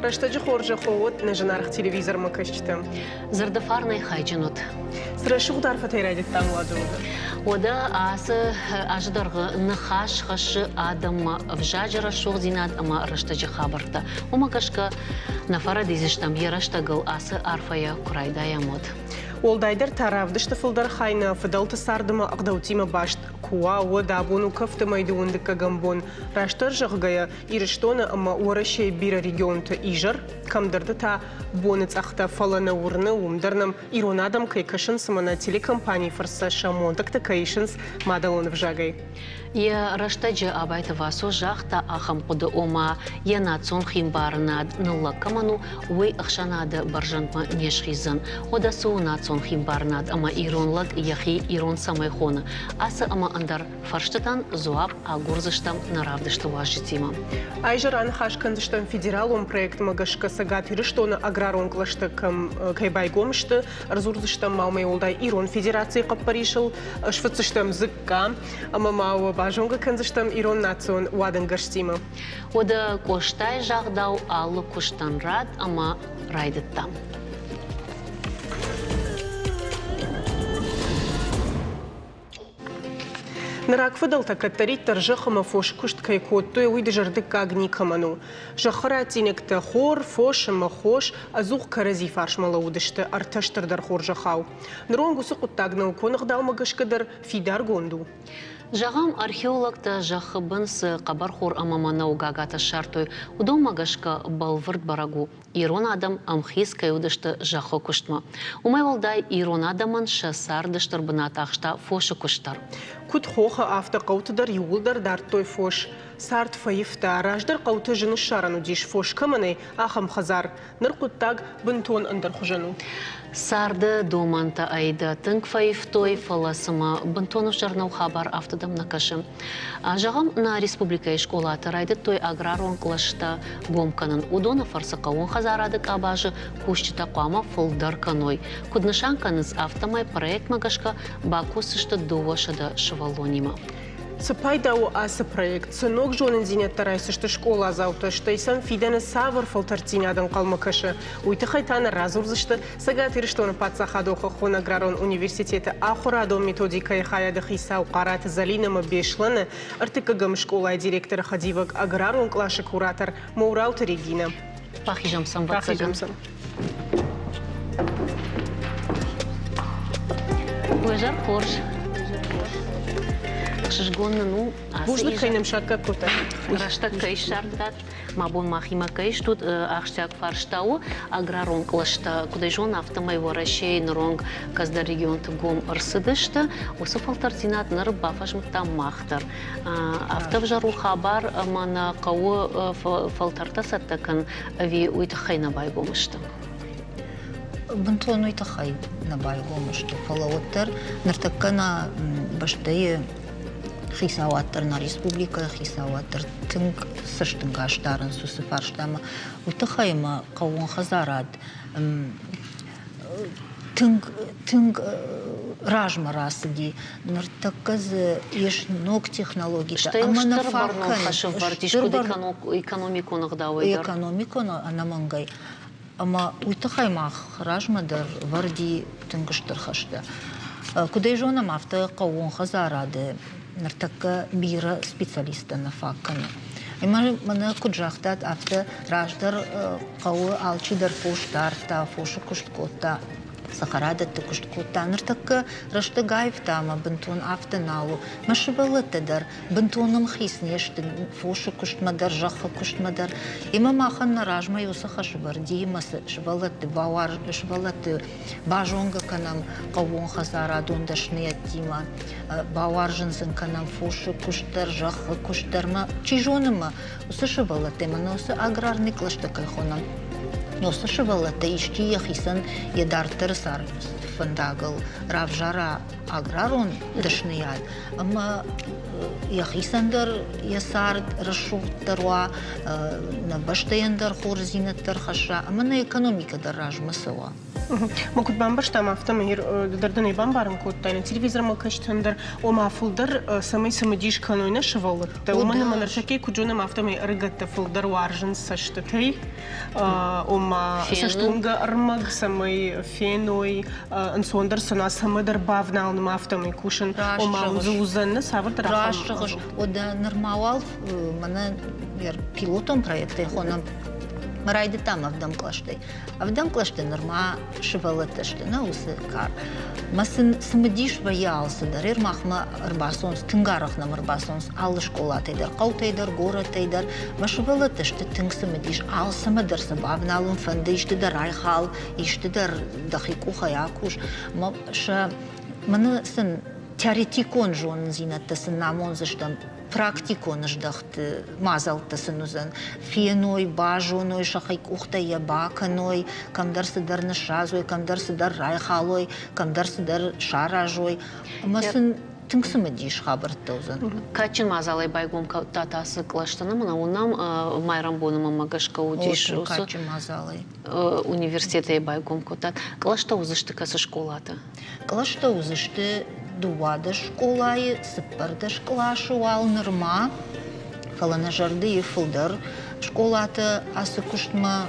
Раштаджи хоржа хоот на жанарх телевизор макашчтам. Зардафарный хайджинут. Срашуг дарфа тайрадит там ладуга. Ода асы аждарғы нахаш хашы адам вжажара шоғзинад ама раштаджи хабарта. Омакашка нафара дизиштам яраштагыл асы арфая курайдая мод. Олдайдар таравдышты фылдар хайна фыдалты сардыма ағдаутима башт куа ода бону кафты майдуындыка гамбон. Раштар жағгая ирыштона ама уарашей бира регионты ижар, камдарды та бонец ахта фалана урны умдарнам иронадам кайкашын самана телекомпании фарса шамонтакта кайшынс мадалон вжагай. Я раштаджи абайта васо жахта ахам куды ома яна цон химбарнад нулла каману уй ахшанады баржанма нешхизан. Ода суна цон химбарнад ама иронлаг яхи ирон самайхона. Асы ама андар фарштатан зуаб агурзыштам наравдышты важитима. Айжар анхашкандыштам федералом проект магашка сагат ирыштона аграрон клаштакам кайбайгомышты разурзыштам маумай олдай ирон федерации каппаришыл швыцыштам зыкка ама мауа бажонга кандыштам ирон национ уадан гаштима. Ода коштай жағдау аллы куштан рад ама райдыттам. Нарак фыдалта каттариттар жахама фош кушт кайкоттой уйды жардык кагни каману. Жахара тинекта хор, фош, махош, азух карази фаршмала удышты арташтырдар хор жахау. Нронгусу куттагна уконық далмагашкадар фидар гонду. Жағам археологта жақыбынсы қабар хор амамана угагата шартой удомагашка балвырд барагу. Ирон адам амхис кайудышты жақы күштма. Умай олдай ирон адаман шасардыштыр бына тақшта фошы күштар. Кут хоха авто қаутыдар югулдар дар той фош. Сарт фаифта раждар қауты жыны шарану диш фош каманай ахам хазар. Ныр куттаг бынтон андар хужану. Сарды доманта айда тынк фаифтой фаласыма бынтону жарнау хабар автодам накашым. Жағам на республика школа тарайды той аграрон клашта гомканын удона фарсақауын хазарадык абажы кушчита қуама фылдар каной. Куднышанканыз автомай проект магашка бакусышты довашада шывалонима. Цепайдау асы проект. Сынок жонын зинет тарайсышты школа азауты, штайсан фиданы савыр фылтартинядан қалмакашы. Уйты хайтаны разурзышты, сагат ирыштоны патсахаду хохон аграрон университеті ахурадон методикай хаяды хисау қараты залинамы бешланы, артыкагам школа директора хадивак аграрон клашы куратор Маурауты Регина. Пахижамсам ватсагам. Уэжар хорш. Шишгонны ну Бужлы кайным шатка кота. Рашта кайш шартат, мабон махима кайш тут ахштяк фарштау аграрон клашта кудай жон автомай ворашей нронг казда регион гом арсыдышта осы фалтартинат ныр бафашмыта махтар. Автов жару хабар мана кауы фалтарта саттакан ви уйтахайна байгомышты. Бунтон уйтахай на байгомышты. Фалауаттар ныртаккана баштайы хисауаттар на республика, хисауаттар тынг сыштынгаштарын сусы фарштама. Уйтахайма қауын хазарад. Тынг ражма расыги. Ныртакказ еш ног технологии. Штайылштыр барну хашым вартишкуды экономиконы ғдауыдар. Экономиконы анамангай. Ама уйтахаймах ражмадар варди тынгыштыр хашты. Кудай жонам авто қауын хазарады. Нартакка бира специалиста на факканы. Мана куджахтат авто раждар қауы алчидар фоштар та фошы кушткота. Сахарада ты кушткота. Нартакка раштыгаев тама бынтон автоналу. Машывалытыдар. Бынтоным хиснешты фошы куштмадар, жақы куштмадар. Има махан наражма юсы хашыварди. Масы шывалыты бауар, шывалыты бажонга канам қауын хазарадун дашныя тима. Бауар жынсын канам фошы куштар, жақы куштарма. Чижоныма усы шывалыты. Мана усы аграрный клаштакай хонам. Носы шывалыты ишки яхисан едартыр сар фандагл равжара аграрон дашнияд. Ама яхисандер ясард расшуттарва на баштаяндар хорзинаттар хаша. Ама на экономика дараж масова. ممكن بامبرش تام أفتمهير دردني بامبارم كود تاين التلفزيون ما كشتندر وما فولدر سمي سمديش كانوا ينشفولر ومن ما نرشكي كجونا ما أفتمي رجعت فولدر وارجن سشتتي وما سشتونجا أرمج سمي فينوي انسوندر سنا سمدر بافنا وما أفتمي كوشن وما وزوزن سافر تراهم راشتغش وده نرماوال منا ير пилотом проекта хонам مرایده تام افدام کلاشته. افدام کلاشته نرما شوالتشته نه اوسه کار. مثلا سمدیش و یا آسداریر مخما ارباسونس تنگارخ نم ارباسونس آل شکلات ایدر قوت ایدر گورت ایدر و شوالتشته تنگ سمدیش آل سمدر سباب نالون فندیش در رای خال ایشته در دقیقو خیاکوش ما ش من سن теоретикон жон зинатта сын намон зыштам практикон ждахт мазалта сынузан феной бажоной шахайк ухта ябаканой камдарсы дар нышазой камдарсы дар райхалой камдарсы дар шаражой масын тыңсымы дейш хабырттаузан Качин мазалай байгом татасы клаштаны мына унам майрам бонума магашка удиш качин мазалай университете байгом котат клашта узышты касы школата клашта узышты дуада школай сыппарда школашы вал нырма халана жарды ефылдар школата асы куштма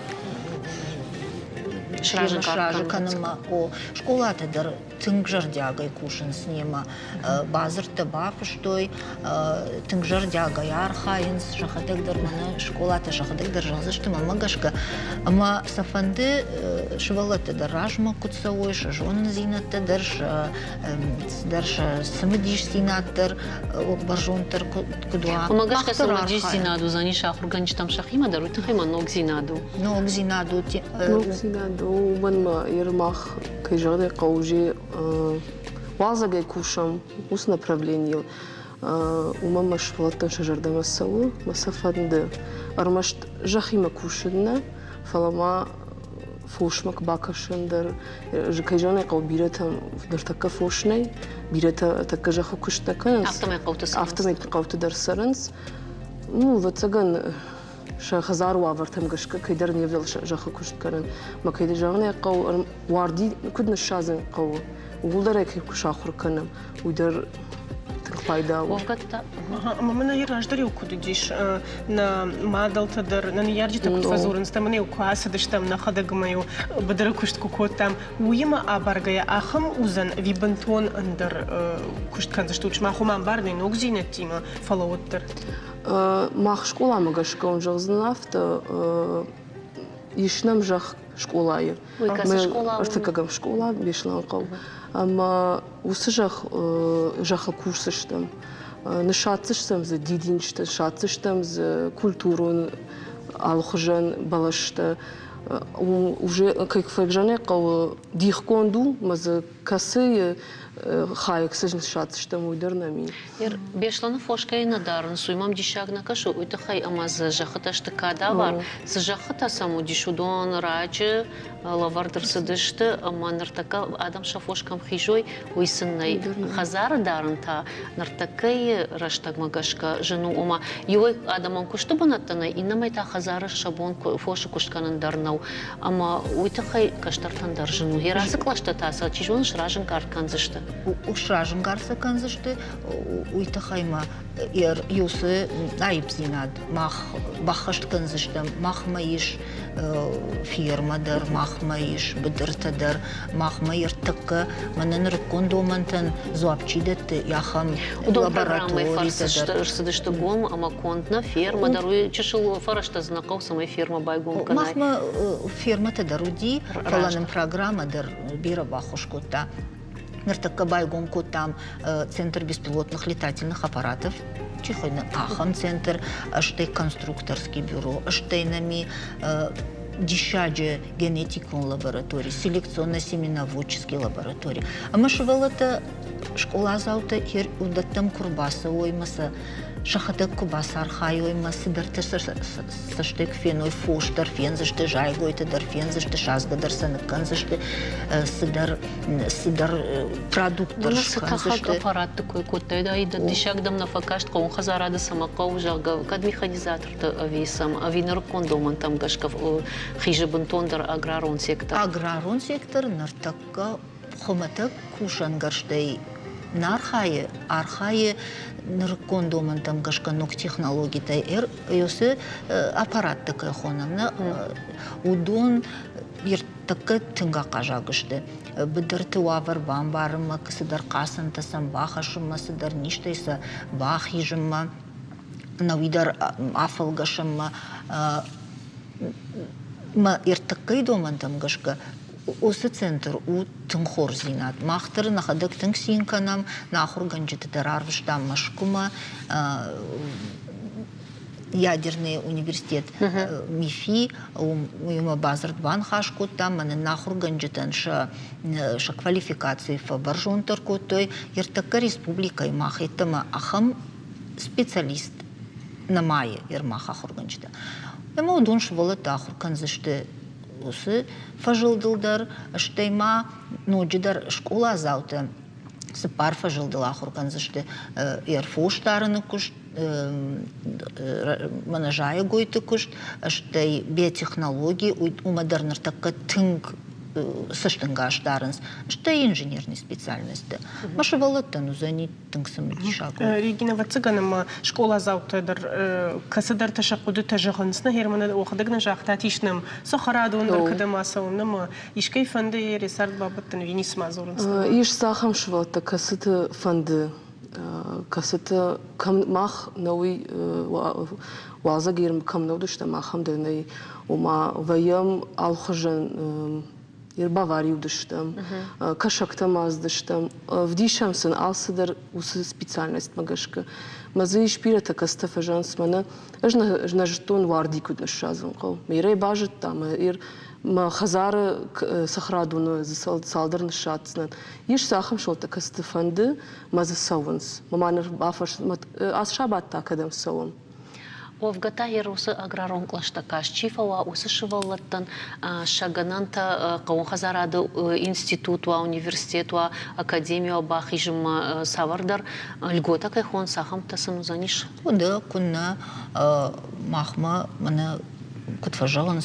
шражы каныма о школата дар тынг жардягай кушын снема базыр таба пуштой тынг жардягай архайынс шахатегдар мана школата шахатегдар жазышты мамагашка ама сафанды швалата дар ражма кутсавой шажон зинатта дарш самадиш синаттар баржонтар кудуа мамагашка самадиш синаду заниша ахурганч там шахима дару тахима ног зинаду ومن يرمخ كيجري قوجي وازا كوشم وس направление وماما شفلتن شجر دمسو مسافند ارمشت جخيمه كوشنا فلما فوشمك باكشندر كيجاني قو بيرتهم درتك فوشني بيرتا تكجخ كوشتكن افتمي قوت درسرنس ну вацаган شخزار وافرتم قشك كيدر نيفل جخ كشت كرن ما كيدر جاني قو واردي كدنا شازن قو وقولدر كيف شاخر كنم ويدر تقبايدا وقت مانا يراجدري وكوديش на мадалта дар на ярджита кутфазурын стамане укуаса даштам на хадагмаю бадара кушт кукотам уйма абаргая ахам узан вибантон андер кушт канзаштуч махуман барни ногзинатима фалоуттер мах школа магашка он жагзнафта ишнам жах школае мы артыкагам школа бешлан кал ама усы жаха курсыштым нышатсыштым за дидинчты шатсыштым за культуру алхжан балашты уже как фагжане кал дихконду маз касы хайк сыжн шатсыштым уйдернами бешланы фошкай надарн суймам дишагна кашу уйтахай амаз жахаташты кадавар сжахата саму дишудон рачы лавардыр сыдышты аманыртака адам шафошкам хижой уйсыннай хазар дарынта нартакай раштаг магашка жену ума юй адаман кушты банаттанай инамайта хазары шабон фошы куштканын дарнау ама уйтахай каштартан дар жену ерасы клашта таса чижон шражын картканзышты ушражын гарса канзышты уйтахайма юсы айбзинад мах бахашт канзышты махмаиш фирмадар махмаиш бдыртадар махмаир тыкка манын ркондомантан зуапчидет яхам лабораторий сыдышты гом ама контна ферма даруй чешил фарашта знаков самой ферма байгон канай махма ферма тадаруди фаланым программа дар бира бахушкута нартакка байгон там центр беспилотных летательных аппаратов Чихойна Ахам центр, аштей конструкторский бюро, аштейнами дишаджи генетикон лаборатории, селекционно-семеноводческий лаборатории. А мы шевелата школа заута хер удаттам курбаса оймаса шахатык кубасар хайой ма сидерте саштык феной фоштар фен зашты жайгойты дар фен зашты шазгадар саныккан зашты сидар продуктор Бuna шкан sıtahak зашты. aparat tıkoy kottaydı ayda dişakdam na fakaşt qoğun xazarada samaqqa ujaga kad mexanizatorda avisam avinır kondoman tam gaşkaf xiji bintondar agraron sektor. Аграрон сектор нартакка хоматак кушан гарштай нархае архае ныркондоман там гашка нок технологий тай ёсы аппарат такая хонамна удон иртакка тынга кажагышты быдырты вавар бамбарыма кысыдар касын тасам бахашыма сыдар ништайса бах ежыма навидар афалгашыма ма иртаккай доман там гашка осы центр у тынхор зинат махтыр нахадык тынк синканам нахур ганжыты дарарвыштам машкума ядерный университет МИФИ уйма базарт бан хашкут там мана нахур ганжытан ша квалификации фабаржон торкут той иртакка республика махитама ахам специалист на мае ирмаха хурганжыта Ема удун швала тахур канзышты усы фажылдылдар, штайма ноджидар школа азауты сыпар фажылдыл ахур канзышты эрфоштарыны кушт, манажая гойты кушт, штай биотехнологии умадарнар такка тынг сыштынгаш дарынс, штай инженерный специальности. Маша валаттан узани тынгсым дишагу. Регина вацыганым школа заутыдыр касыдар ташакуды тажығынсына херманы оқыдыгны жақтатишным сохарадуындар кыдымасауынымы ишкай фанды ресард бабыттын винис мазурынсына. Иш сахам швалта касыты фанды касыты мах науи ваза герм кам наудышта махам дырнай ума ваям алхажан Баварию дыштам, кашакта маз дыштам, в дишамсын алсыдар усы специальность магашка. Мазы ишпирата кастафа жансмана, ажна жтон вардикут на шазун қау. Мирай бажет там, ма хазара сахрадуна салдар на шатснан. Иш сахам шолта кастафанды мазы сауынс. Маманар бафаш, аз шабат такадам сауын. Овгата ерусы аграрон клаштакаш чифала усы шываллаттан шагананта қауын хазарады институтуа, университетуа, академия бахижыма савардар льгота кайхон сахам тасын узаниш. Да, кунна махма мана кутфажалан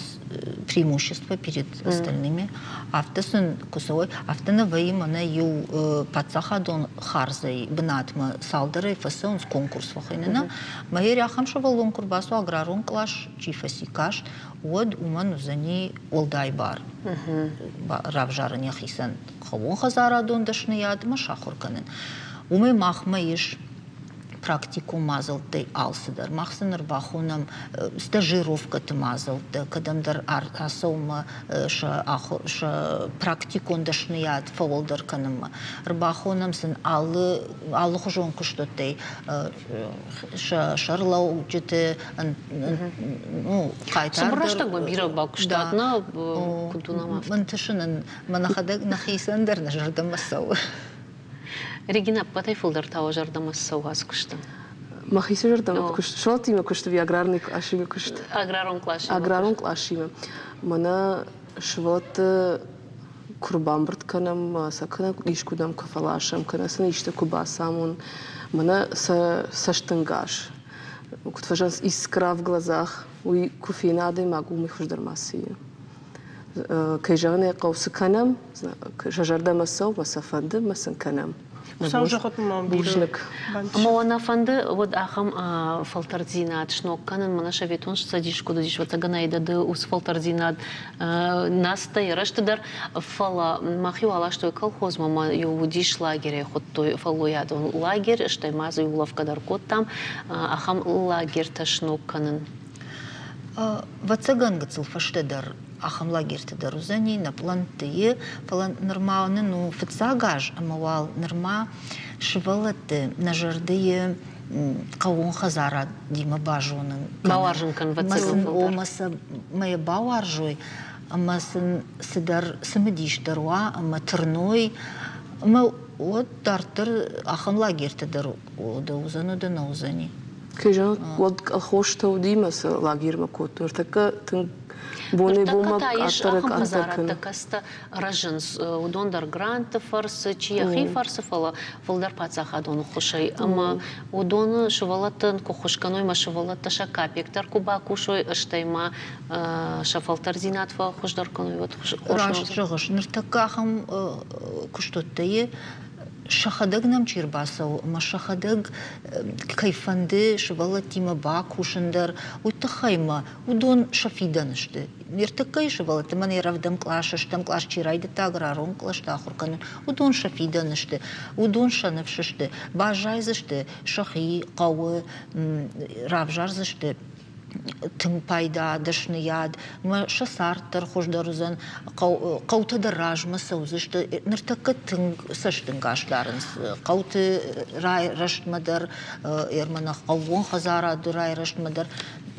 преимущество перед остальными. Автосын кусовой, автоновый мана ю пацахадон харзай бнатма салдары фасон с конкурс вахайнена. Майер ахам шавалон курбасу аграрон клаш чифасикаш од уман узани олдайбар. Равжары нехисан хавон хазарадон дашнияд машахурканен. Умай махма иш практику мазалты алсыдар. Махсыныр бахунам стажировка ты мазалты, кадамдар асаума ша практикун дашныят фаволдар каныма. Рбахунам сын алы хужон куштоты шарлау жеты кайтардар. Собраштак ба бира бакуштатна кудунамав. Мантышынын манахадак нахисандар на жардамасау. Регина, патай фулдар тава жардамасау аз кушта. Махисе жардам кушт. Шолти има кушт ви аграрный ашиме кушт. Аграрон клашиме. Аграрон клашиме. Мана швот курбан брт канам сакана ишкудам кафалашам кана сана иште кубасамун. Мана саштангаш. Кутважанс искра в глазах. Уи куфинады магу михуждар масия. Кайжагне қаусы канам, жардамасау масафанды масын канам. Сау жақыт мам биржник. Мауана фанды вот ахам фалтардинат шнокканын мана шаветон садишку дадиш вот аганайда да ус фалтардинат наста яраштыдар фала махю алаштой колхоз мама юдиш лагере хоттой фалуяд лагерь штай мазы уловкадар кот там ахам лагерь ташнокканын. Вацаган гацыл фаштедар ахам лагерте дарузани на плантые план нормалны ну фацагаж амавал норма швалаты на жардые кавун хазара дима бажонын Бауаржынкан вацаган омаса моя бауаржой амасын сидар сымедиш даруа ама тырной ама вот тартыр ахам лагерте дару да узану да наузани كيجان ولد الخوش تودي مثلا لاغير مكوت ورتكا بوني بوما تعيش أترك أخم خزارة أنتكن تكست رجنس ودوندر جرانت فرس تشي فرس فلا فلدر باتساخا دون خشي أما ودون شوالتن كخش كانوي ما شوالت تشكا بيكتر كوبا كوشوي اشتيما شفلتر زينات فخش در كانوي وتخش راش جغش نرتكا أخم كشتوتي شخدق نمچير باسو ما شخدق كيفندي شبالة تيما باك وشندر وتخيمة ودون شفيدة نشته نرتكي شبالة تمن يرف دم كلاش شتم كلاش تيرايد تاغرارون كلاش تاخر كنن ودون شفيدة نشته ودون شنفششته باجايزشته شخي قوة رافجارزشته تم بايدا دشنياد ما شسار ترخوش درزن قوت دراج ما سوزشت نرتكت تنگ سشتنگاش دارنس قوت راي رشت مدر يرمنا قوون خزارة راي رشت مدر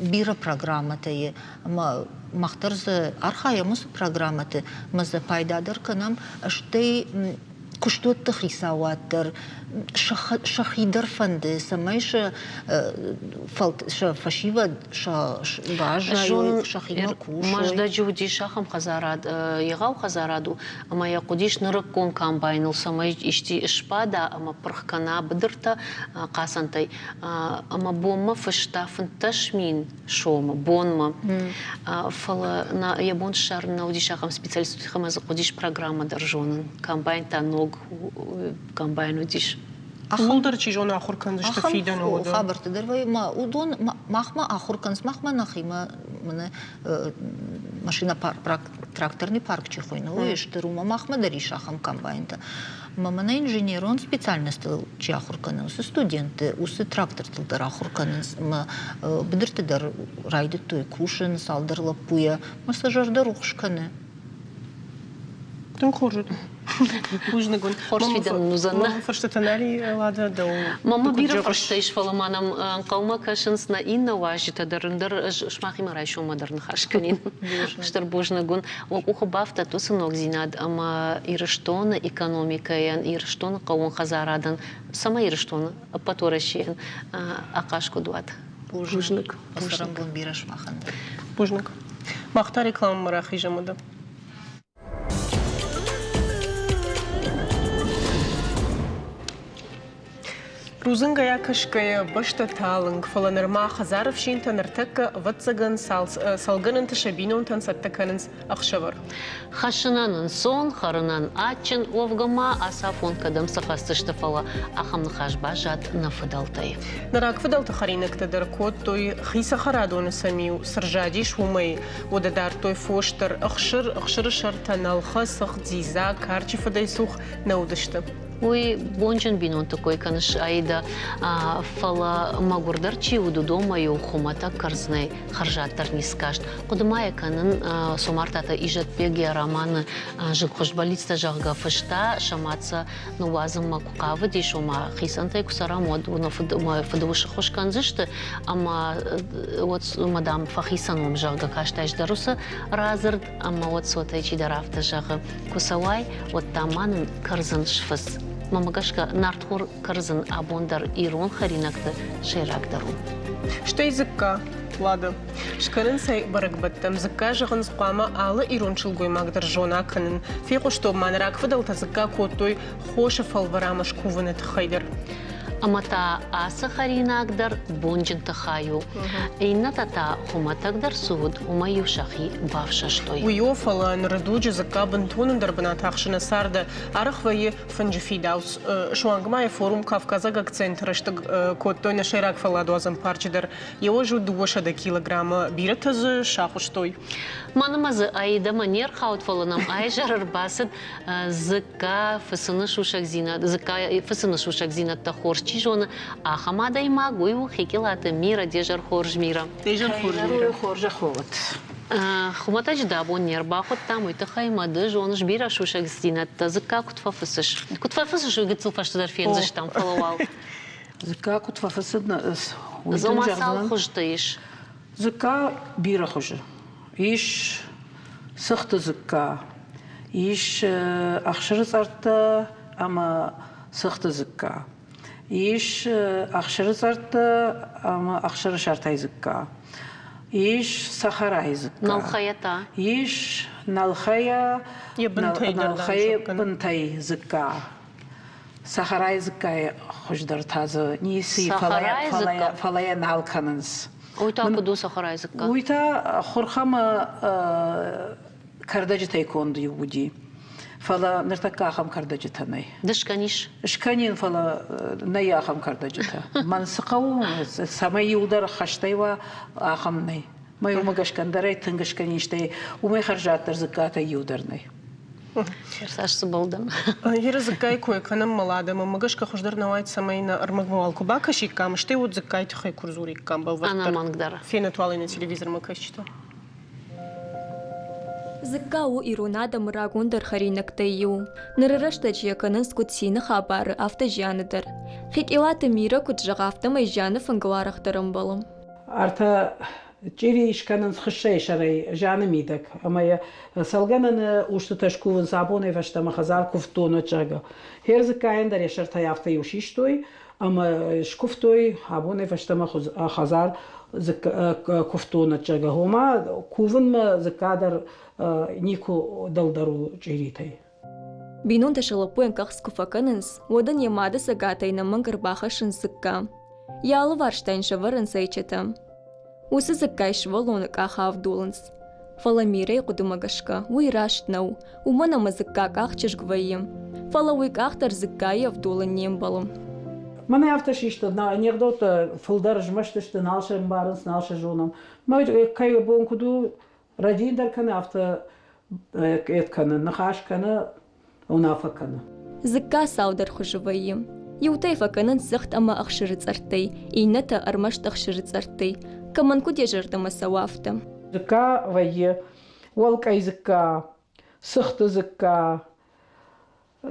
بيرا программата ما مخترز أرخايا مس программата مز بايدا در كنام اشتي كشتوت تخيساوات در شخيدر فند سمايش فلت فشيفا باجا شخيما كوش مجد جودي شخم خزاراد يغاو خزارادو اما يقوديش نركون كامباينل سمايش اشتي اشبادا اما برخكنا بدرتا قاسنتي اما بوما فشتا فنتشمين شوما بونما فلا на ябон шар на уди шахам специалисту хамаз qodish программа держонын комбайн та ног комбайн удиш خلدر چیجون آخر کنش تفیدن و دو خبر تدري ما ودون مخما آخر کنس مخما نخيما من ماشينا тракторный парк чихойна уештеру махма дариша хам комбайнта мамана инженерон специальность чи ахур каныс студенты усы трактор тылдар ахур каныс ма бидирте дар райды той кушен салдырлап пуя массажердар ухшканы тун хожу Пужны гон. Хорсвиден нузанна. Мама форштатанали лада да. Мама бира форштейш фаламанам калма кашенс на инна важита дарындыр шмахи марайшу мадырн хашканин. Штар бужны гон. Уха бафта то сынок зинад ама ирыштона экономика ян ирыштона кавун хазарадан сама ирыштона паторашен акашку дуат. Пужник. Пасарам бун бира шмахан. Пужник. Махта реклама марахи жамада. Рузынга якашкая башта талынг фаланырма хазаров шинта нартакка ватсаган салганын ташабинон тансаттаканынс ахшавар. Хашынанын сон, харынан ачын овгама асафон кадам сахастышты фала ахамны хашба жат нафыдалтай. Нарак фыдалты харинакта даркот той хиса харадоны самиу сыржадиш умай одадар той фоштар ахшыр шарта налха сах дзиза карчи фадайсух наудышты. Ой, бончен бинон такой, каныш айда фала магурдар чиуду дома ю хумата карзнай харжаттар не скажет. Кудмая канын сомартата ижат беге романы жихошбалиста жагга фышта шамаца нуазым макукавы дишома хисантай кусарамод уна фадвуша хошканзышты, ама вот мадам фахисаном жагга каштайш даруса разырд, ама вот сотайчи дарафта жагга кусавай вот таманын карзын шфыс. Мамагашка нартхур карзын абондар ирон харинакты шейракдару. Что языка, Лада? Шкарин сай барагбаттам зыка жығын зқуама алы ирончыл гоймагдар жона канын. Фейқу что манрак фыдалта зыка котой хоша фалварамаш куваны тхайдар. Амата аса харинагдар бонжин тахаю. Инна тата хуматагдар суд умаю шахи бавшаштой. Уйофала нарадуджи зыка бантонын дарбана тахшына сарда арахвайы фанджифидаус. Шуангмая форум Кавказа как центр, что котой на шейрак фаладуазам парчидар. Его жу дуоша до килограмма биратазы шахуштой. Манамазы аида манер хаут фаланам айжар басыд зыка фасыны шушак зинат, зыка фасыны шушак зинат тахорч. Чижона, а хамада и магу хекилата мира дежар хорж мира. Дежар хоржа ховат. Хуматач да бон нербахот там и тахайма дежон жбира шушак зинат. Зыка кутфафысыш. Кутфафысыш угицл фаштадар фензыш там фаловал. Зыка кутфафысыш Зомасал хужтаиш. Зыка бира хужа. Иш сыхты зыка. Иш ахшырыз арта ама сыхты зыка. إيش أخشر صرت أما أخشر شرطي زكا إيش صخرة زكا نالخيتا إيش نالخيا يا بنتي نالخيا دلان بنتي زكا صخرة زكا خوش درت هذا نيسي صخرة زكا. فلايا نالكنز ويتا كدو سخراي زكا ويتا خرخما كردجة يكون ديودي فلا نرتكا خم كردجة ناي دشكنيش شكانين فلا نيا خم كردجة من سقو سما يودر خشتيوا خم ناي ما يوم قشكندري تنقشكنيشتي وما خرجات زكاة يودر ناي ساش سبلدم هي زكاي كوي كان ملادة ما مجش كخشدر نوايت سمينا أرمج موالكو باكشي كام شتي ود زكاي تخي كرزوري كام بالوقت أنا ما نقدر فين توالي на телевизор ما كشتو Зыккау иронада мырагундыр харинактайю. Нырырыштач яканын скутсины хабары автожаныдыр. Хикилаты мира куджагавта майжаны фангаларахтарым балым. أرتا جيري إشكانن خشة شري جانا ميدك أما يا سالجانا وشتو تشكون صابونة فشتا ما خزار كفتونا جاجا هيرز كاين در يشرتا يافتا يوشيشتوي أما شكفتوي هابونة فشتا ما خزار كفتونا جاجا هما كوفن ما زكادر نيكو دلدرو جيريتي Бинун ташалапуен ках скуфаканынс, водан ямада сагатай на мангар бахашын зыкка. Ялы варштайн шаварын сайчатам. Усы зыккай швалуны каха авдулынс. Фаламирей кудумагашка, уй раштнау, умана мазыкка ках чешгваим. Фала уй кахтар зыккай авдулын нембалым. Мана автошишта на анекдота фулдар жмаштышты налшын барынс налшы жонам. Май кай бон куду радиндар кана авто этканы нахаш кана унафакана. Зыкка саудар хужваим. Ютай факанын зыхт ама ахшырыцартай, ината армашт ахшырыцартай. Каман кудежырда масавафта. Зыкка вайе, волкай зыкка, сыхты зыкка,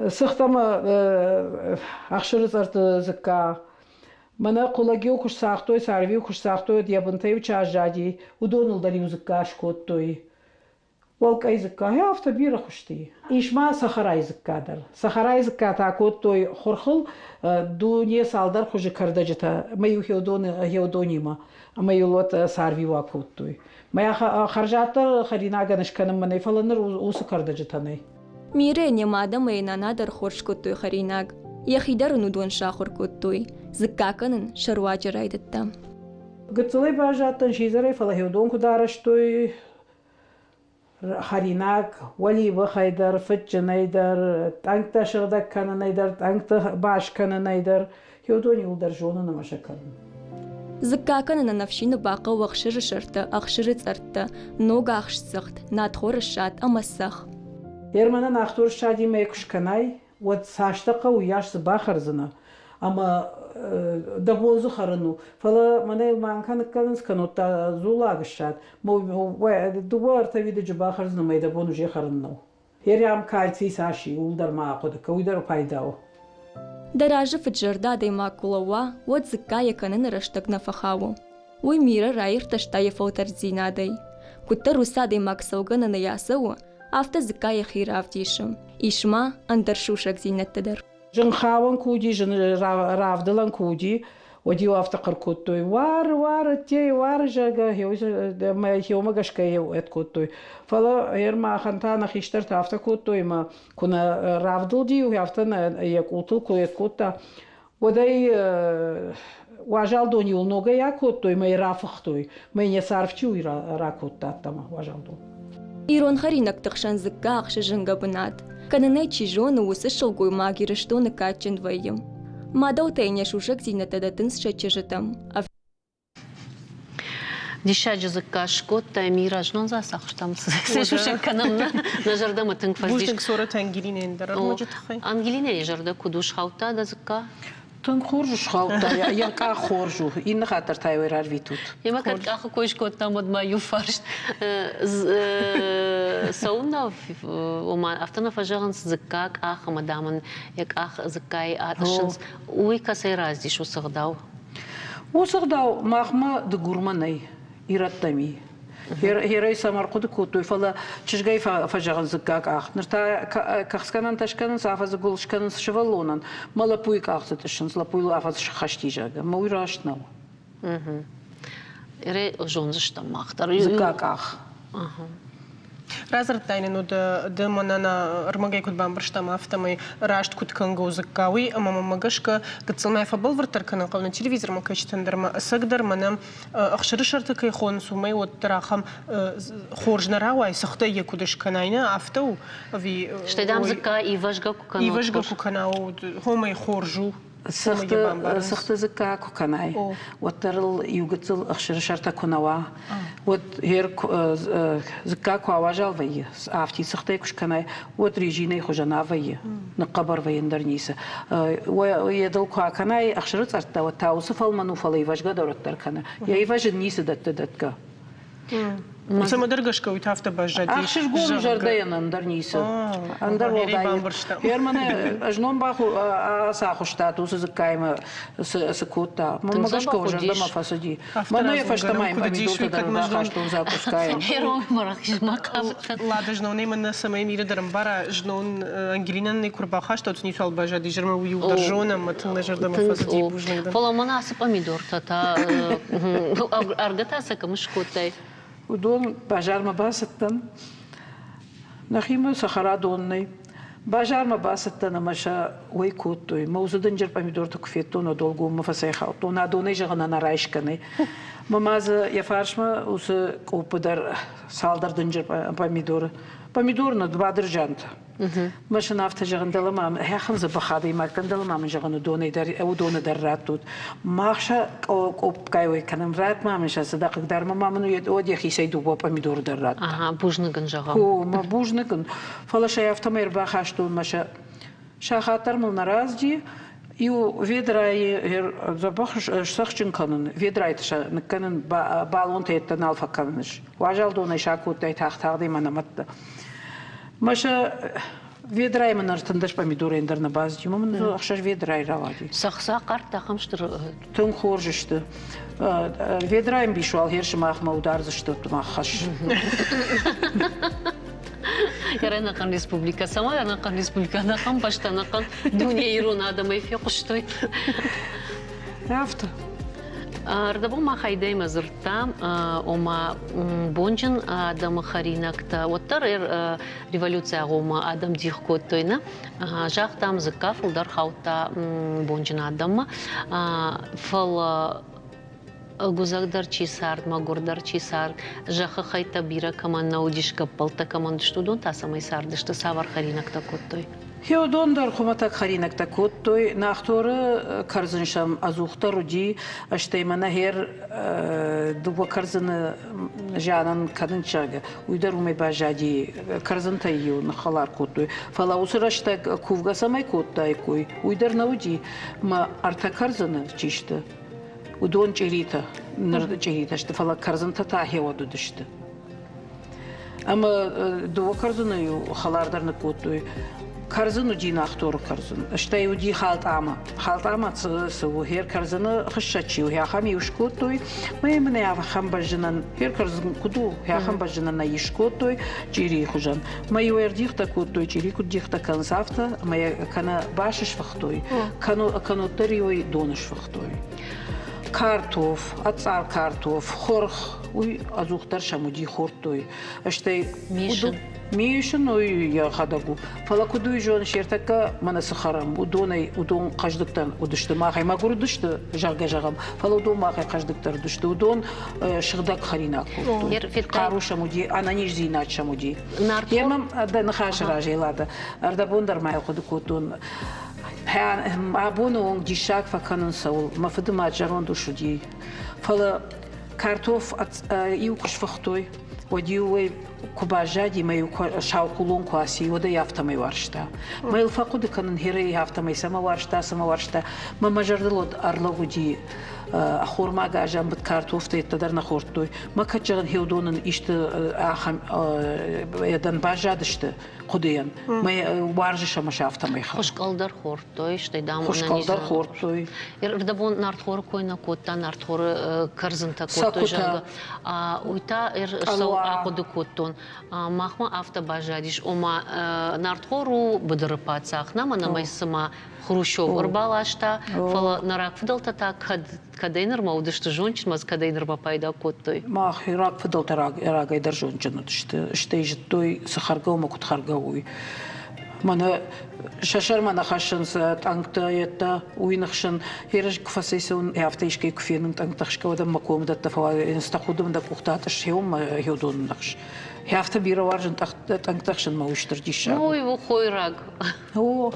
сыхтама ахшырыцарты зыкка. Мана кулагио куш сахтой, сарвио куш сахтой, дьябынтай учажади, удонылдари зыкка шкоттой. Волкай зыкка, я автобира хушти. Ишма сахарай зыккадар. Сахарай зыкка такоттой хорхыл, дуне салдар хуже кардаджата. Маю хеодонима, маю лот сарвио акоттой. Мая харжатар харинага нышканым манай фаланыр усы кардаджатанай. Мире немада майна надар хоршкоттой харинаг. Яхидар нудон шахоркоттой. Зыккаканын шаруаджарайдатта. Гыцылай бажаттан шизарай фала хеодон кудараштой. Харинак, вали вахайдар, фетчанайдар, танкта шырдак кананайдар, танкта баш кананайдар, хеодони улдар жона намашакан. Зыккаканы на навшины бақа вақшыры шырты, ақшыры царты, нога ақшсыхт, надхоры шат, амасах. Ерманан ахтур шади мейкушканай, вот саштаqa уяш бахарзына, ама дабозу харыну. Фала манай манканы калынс канота зулагышат. Дуар тавиды жбахарзына майда бону же харыннау. Ерям кальций саши улдар маақода, кауидар пайдау. Даражы фыджырда дайма кулауа, вот зыкка яканын рыштык нафахаву. Уй мира райыр таштайы фаутарзинадай. Кутта руса даймак сауганы на ясау, авто зыкка яхирав дишым. Ишма андаршушак зинеттедер. Жын хаван куди, жын равдылан куди, одио автоқыр көттой. Вар, тей, вар жага, хеома гашка эт көттой. Фала ерма хантана хиштарта авто көттой, ма куна равдыл дию, автана як утыл көет көтта. Одай важалдон юл нога я көттой, май рафықтой, май не сарфчу ра көтта аттама важалдон. Ирон харинак тықшан зыкка ақшы жынга бынат. Кананай чижоны усы шылгуй магиры штоны качын двоем. Мадау тайня шушак зинатадатын сшачыжытам. Дишаджы зыкка шкотта мира жнон засақ штам шушак канамна на жардама тынк фаздиш. Бушник сора тангилинендер. Ангелина жарда кудуш хаута да зыкка. Тын хоржу шхалта, яка хоржу, инна хатар тайвер арвитут. Ема как аху койшко там от маю фарш. Сауна ома автана фажаганс зыккак аха мадаман, як ах зыккай аташынс. Уй касай раздиш усагдау. Усагдау махма да гурманай, ираттами. هيري سمر قد كوتوي فلا تشجعي فجعل زكاك آخ نرتا كخسكنن تشكنن سافز قولشكنن شفلونن مالا بويك آخ تشنز لا بويل آخ خشتي جاga ما ويراش نو إيري جونزشتا ماختار زكاك آخ Разрад тайне, да манана армагай куд бамбаршта мафтамай рашт куд канго заккави, ама мамагашка гацалмай фабал вартаркана на телевизор макачтандарма сагдар манам ахшырышарта кай хон сумай вот тарахам хоржнарауай сахта якудыш канайна афтау ви Штайдам закка и важга куканау. и важга куканау хомай хоржу. سخت زكاة كناي وترل يوجدل أخشر شرطة كنوا وهير زكاة كواجال ويا عفتي سختة كش كناي وتريجيني خجنا ويا نقبر ويا ندرنيسة ويدل كناي أخشر شرطة وتاوسف المنو فلي وجد دورتر كنا يواجد نيسة دتك Сама дъргашка от хафта бажади. Ахшиш гум жардаян андарниса. Андар волдай. Ермане ажном баху асаху штату се закайма се кота. Мамагашка жардама фасади. Мано я фаштамай помидорта да бахашту запускаем. Херои марахиш макав. Лада жнон нема на самай мира дарамбара жнон Ангелина не курбахашта от нисал бажади жрма уи удържона матна жардама фасади бужнагда. Фала манаса помидорта та аргата са камшкотай. ودون باجار ما باستن نخيمة صخرة دوني باجار ما باستن مشا ويكوتوي موزودن جر بميدور تكفيتون ودولغو مفسيخة تونا دوني جغنا نرايش كني مماز يفارشما وس كوبدر سالدر دنجر بميدور ندبادر جانت مش نافت جغن دلما هي خمسة بخادي ما كان دلما من جغن دوني در أو دون دراتود ماخشة أو كايوي كان رات ما مش صدق دار ما منو يد يخي سيدو بابا ميدور درات بوجنكن جغن هو ما بوجنكن فلا شيء أفتمر بخاشتو مشا شاخاتر من نرازجي يو فيدراي زبخش سخشن كانن فيدراي تشا نكنن بالون تيتنال فكانش واجال دوني شاكو تاختاردي منامت ماشا فيدراي من ارتندش помидоры اندر на базе من اخشش فيدراي راوادي سخسا قرت خمشتر تون خورجشت فيدراي بيشوال هيرش ماخ مودارزشت ما خش يرانا قن республика сама яна قن республика на قن баштана قن дуния ирон адамай фи қуштой рафта Ардабо ма хайдай мазырта ома бонжин адам харинакта оттар революция гома адам дихкот тойна жахтам закаф удар хаута бонжин адам фал гузагдар чисар магурдар чисар жаха хайта бира каман наудишка палта каман штудон та самай сардышты савар харинакта коттой هيودون در خمتك خرينك تكوت توي ناختور كرزنشم أزوختا رودي أشتيمنا هير دوبا كرزن جانن كدن شاگه ويدر ومي باجادي كرزن تايو نخلار كوتوي فلا وسرشتا كوفغا سماي كوتاي كوي ويدر نودي ما أرتا كرزن جيشتا ودون جريتا نرد جريتا شتا فلا كرزن تاهي ودو دشتا أما دوبا كرزن يو خلار در نكوتوي كرزن ودي ناختور كرزن اشتاي ودي خالت عما سو هير كرزن خشتشي وهي خامي وشكوتوي ما يمنع خام بجنن هير كرزن كدو هي خام بجنن نيشكوتوي جيري خجن ما يورديخ تكوتوي جيري كديخ تكن سافتا ما كان باشش فختوي كانوا تريوي دونش فختوي كارتوف أتصار كارتوف خورخ وي أزوختر شمودي خورتوي اشتاي ميشن وي يا خدغو فلا كدوي جون شيرتك من سخرم ودون قجدكتن ودشت ما خي ما غور دشت جاغم فلا ودون ما خي قجدكتر دشت ودون شغدك خريناك قارو شمودي انا نيش زينات شمودي يمم دا نخاش راجيلادا اردا بوندر ما يقدكوتون هان ابونو ديشاك فكانن سول ما فدما جارون دوشدي فلا كارتوف يوكش فختوي وديوي كوباجادي ما شاوقولون كواسي ودا يافتمي وارشتا ما يلفقود كان هيري يافتمي سما وارشتا ما مجردلود أرلوجي أخور ما جاجم بتكارت وفتي تدرنا خورتوي ما كتجرن هيودون إشت آخم يدن باجادشت قديان ما وارجش ما شافتمي خوش قلدر خورتوي شتي دام خوش قلدر خورتوي يردبون نارتخور كوينا كوتا نارتخور كرزنتا كوتا جاga ويتا سو أقود كوتون مахма авто бажадиш ома нартхору بدرپات ساخنا منا ما يسمى خروشوف وربالاشتا فلا نراك فضلت تا كدينر ما ودشت جونش ماز كدينر ما بايدا كوتوي ما خيراك فضلت راك يدرجون جنت شتي سخرجو ما كنت خرجوي مانا شاشر مانا خشن تانكتا يتا وينخشن هيرج كفاسيسون يافتيش كي كفين تانكتخش كودا مقوم دت فوا نستخدم من دكوختاتش هيوم هيودون نخش يافتا بيرا وارجن تانكتخشن ما وشترديش نو يو خويراك هو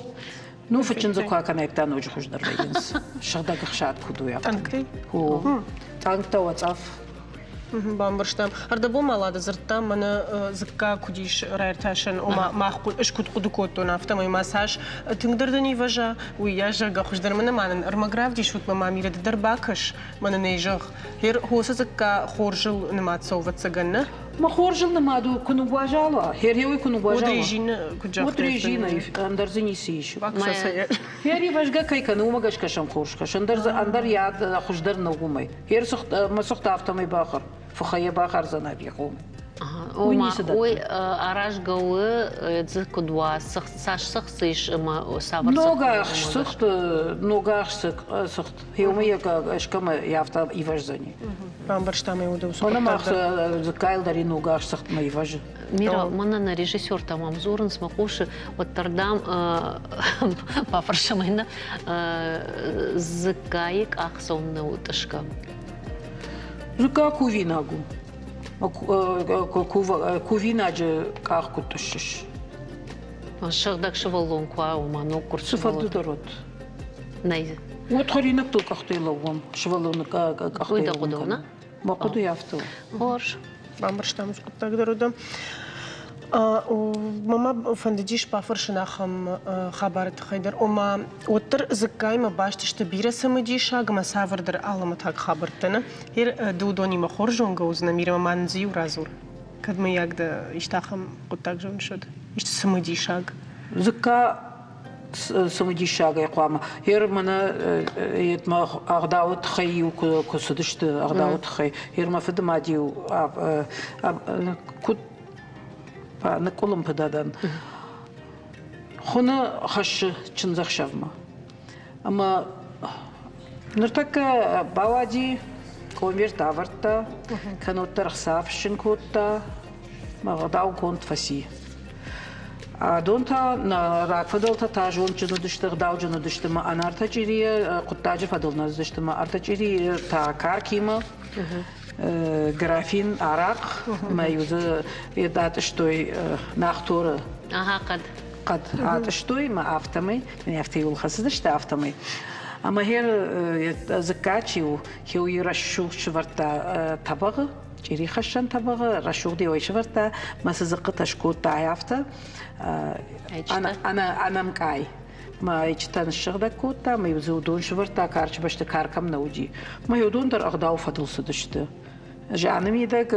نو فتشن زكوا كان يكتان وجه خوش درلينس شغدا خشات كدو يا تانكتي هو تانكتا واتساف بامبرشتام هردبو مالاد زرتام من زكا كوديش رايرتاشن وما معقول اش كنت قدكوتو نافتا ما مساج تقدر دني وجا وياجا خوش در من مان ارمغراف دي شوت ما ميره در باكش من نيجر هير هو زكا خورجل نمات صوفت سغنه ما خورجل نمادو كنو واجالا هير كنو واجالا ودريجين كجا ودريجين اندر زنيسيش باكسا هيري واجا كاي كانو ما گاش كشم خورش كش اندر ياد خوش در نغومي هير سخت ما سخت افتمي باخر فخيه باخر زنابي قوم وما وي أراج جوا تذكر دوا سخ سيش ما صبر نوغا سخت هيومي اش كما يافتا يفرزني بامبرشتام يودو انا ما زكايل داري نوغا سخت ما يفرز ميرا منا رежиссер тамам зорын смакуш Роттердам пафаршамайна зыкаик ахсонна утышка زكا كوفيناغو كوفيناج كاخ كتشش شغدك شغلون كوا وما كورس صفات درات نايز وتخرينك تو كاختيلوم شغلون كاختيلوم ما قدو يافتو هورش بامبرشتام تقدر ودم وماما فندجيش بافرشناخم خبرت خيدر وما وتر زكاي ما باش تشتبيره سمجيشا غما سافردر علامتك خبرتنا هير دودوني ما خورجون غوزنا ميرما منزي ورازور كد ما يقد يشتاخم قطاك جون شد يشت سمجيشا زكا سمجيشا يقوم هير منا يتما اغداوت خيو كسدشت اغداوت خي هير ما فدما ديو كنت نقولم بدادن خنا خش چنزخ شوما اما نرتك باواجي كونفيرت аварта كانوا ترخصاف شنكوتا ما غداو كونت فسي دونتا راك فضلتا تاجون جنو دشت غداو جنو دشت ما انارتا جيري قطاجي فضلنا دشت ما ارتا جيري تا كاركيما جرافين عراق ما يوزا يدات شتوي ناختورة قد هات شتوي ما أفتمي يعني أفتي والخصد شتا أفتمي أما هير زكاتشيو هيو يرشو شفرتا طبغ جيري خشن طبغ رشو دي ويشفرتا ما سزقتا شكوتا عيافتا أنا مكاي ما يجتن الشغل كوتا ما يزودون شفرتا كارش باش تكاركم نوجي ما يودون در أغداو فضل صدشته جانمي دك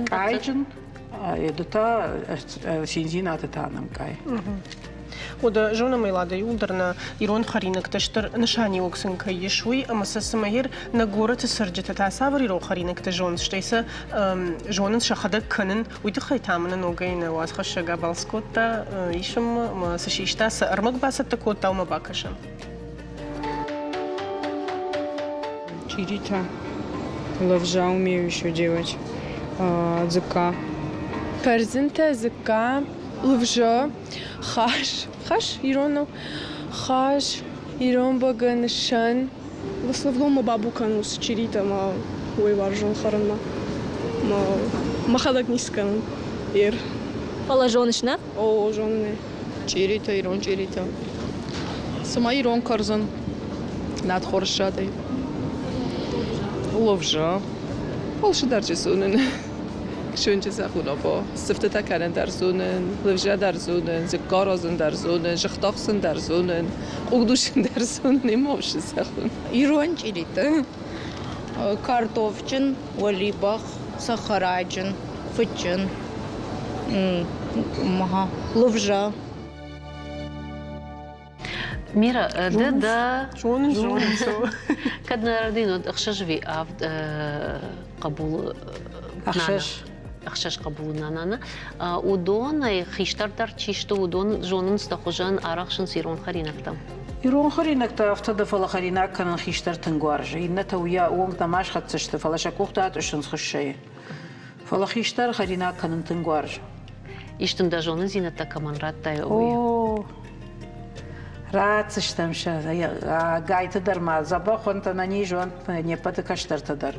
كايجن يدتا سينزينا تتانم كاي ودا جونا ميلادا يولدرنا يرون خرينك تشتر نشاني وكسن كيشوي اما سسمهير نغورة تسرجت تاسابر يرو خرينك تجون شتيسا جونن شخدك كنن ويتخي تامنا نوغينا واسخش غابالسكوتا يشم ما سشيشتا سأرمك باستا وما باكشم Чирита. Ловжа умею еще делать. Зыка. Перзинта, зыка, ловжа, хаш. Хаш, ирону. Хаш, ирон баган, шан. В основном бабукану с чирита ма уйваржон харана. Ма хадак нискан. Ир. Положонышна? О, жонны. Чирита, ирон, чирита. Сама ирон карзан. Над хоршатой. Ловжа. Олшидарчы сонын. شون چه سخونا با سفته کردن در زونن لوجه در زونن زکارازن در زونن جختاخسن در زونن اقدوشن در زونن نماش سخون ایران چیلیته کارتوفچن ولیباخ سخراجن فچن مها لوجه ميرا ده جون كدنا ردينو أخشش في قبول أخشش قبول نانا ودون خيشتر در تشيشتو ودون جونن استخوجان أراخشن سيرون خرينكتم يرون خرينك تافتد فلا خرينك كان خيشتر تنقارج إن تويا وقت ماش خد تشت فلا شكوخ تات أشتن خشية فلا خيشتر خرينك كان تنقارج يشتن دا جونن زينتا كمان رات تاي أوه رات تشتمشه قايت در ما زبا خونت نني جون نيبت كشتر تدر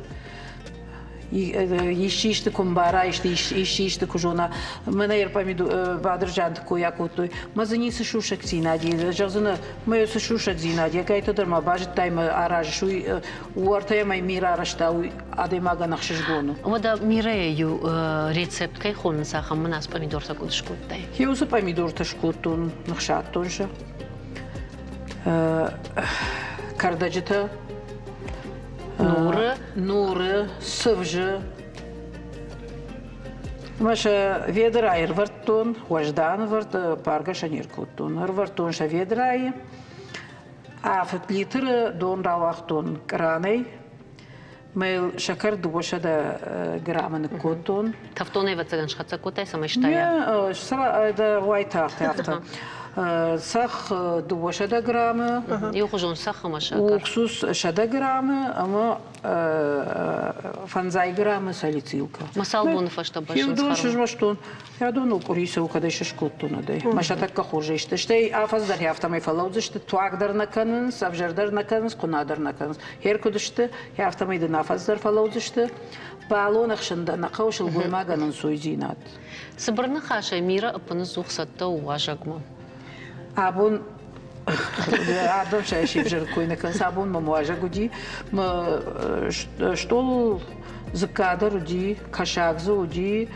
يشيشت كمبارا يشيشت كجونا من يربميدو بادر جانت كويا كوتوي ما زنيس شوشك زينادي جازنا ما يس شوشك زينادي قايت در ما باج تايم اراج شوي ورتي ما ميرا رشتاوي ادي ما غنخشش غونو ودا ميرا يو ريسبت كاي خون ساخم مناس помидор такут шкуттай يوسف помидор تشكوتون نخشاتونش كاردجتا نور سفج مش فيدراير ورتون وجدان ورت بارغش نيركوتون ورتون ش فيدراي عفت لتر دون راوختون كراني ميل شكر دوشه دا جرامن كوتون تفتوني وتسجن شخص كوتاي سمشتايا يا سرا دا وايتاخ تاخت سخ دوشه دا جرام يخرجون سخ مشاكر وخصوص شدا جرام اما فنزاي جرام ساليتيوكا مسالبون فاشتا باش يودون شجمشتون يادون وقريسو كدا ششكوتون داي ماشا تك خورجشت شتي افز در يافتا مي فلوزشت توك در نكنن سبجر در نكنن قنا در نكنن هير كدشت يافتا مي دنا افز در فلوزشت بالون خشند نقوش الغلما غنن سويزينات صبرنا خاشا ميرا ابن زوخ ستا واجقما ابون عدم شيء بجر كوينه كان صابون ما مواجه جودي ما شتول زكادر ودي كشاكزو ودي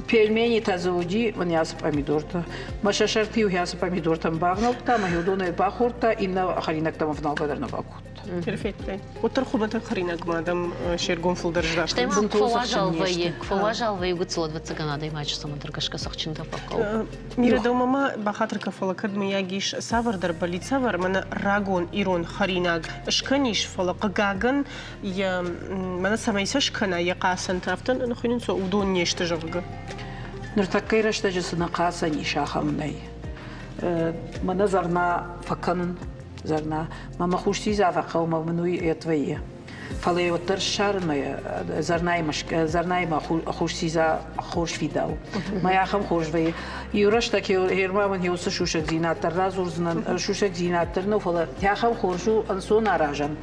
пельмени тазоуди маняс помидорта маша шарпиу яс помидорта багнокта маҳудоне бахурта инна харинактама вналгадарна бакут Perfetto. وترخبة خرينة قمادم شيرجون في الدرجة. شتى ما كفواجال في قد صلت بتسجنا دايما يجلس ما تركش كسخشين تفقوا. ميرا دوما ما بخاطر كفلا كد مياجيش سافر دربلي سافر من راجون إيرون خرينة إشكنيش فلا قجاجن يا من سميسش كنا يقاسن تفتن نخلين سو ودون نيشتجرج. نرتكيرش تجلس نقاسا نيشاخا مني. ما نظرنا فكن زرنا ما خوشتي زافقه وما منوي يتويه فلي وتر شهر ما زرناي مش زرناي ما خوشتي زا خوش في داو ما ياخم خوش في يورش تكي هيرما من يوسف شوشك زينات الرازور زن شوشك زينات ترنو فلا ياخم خورشو انسون راجن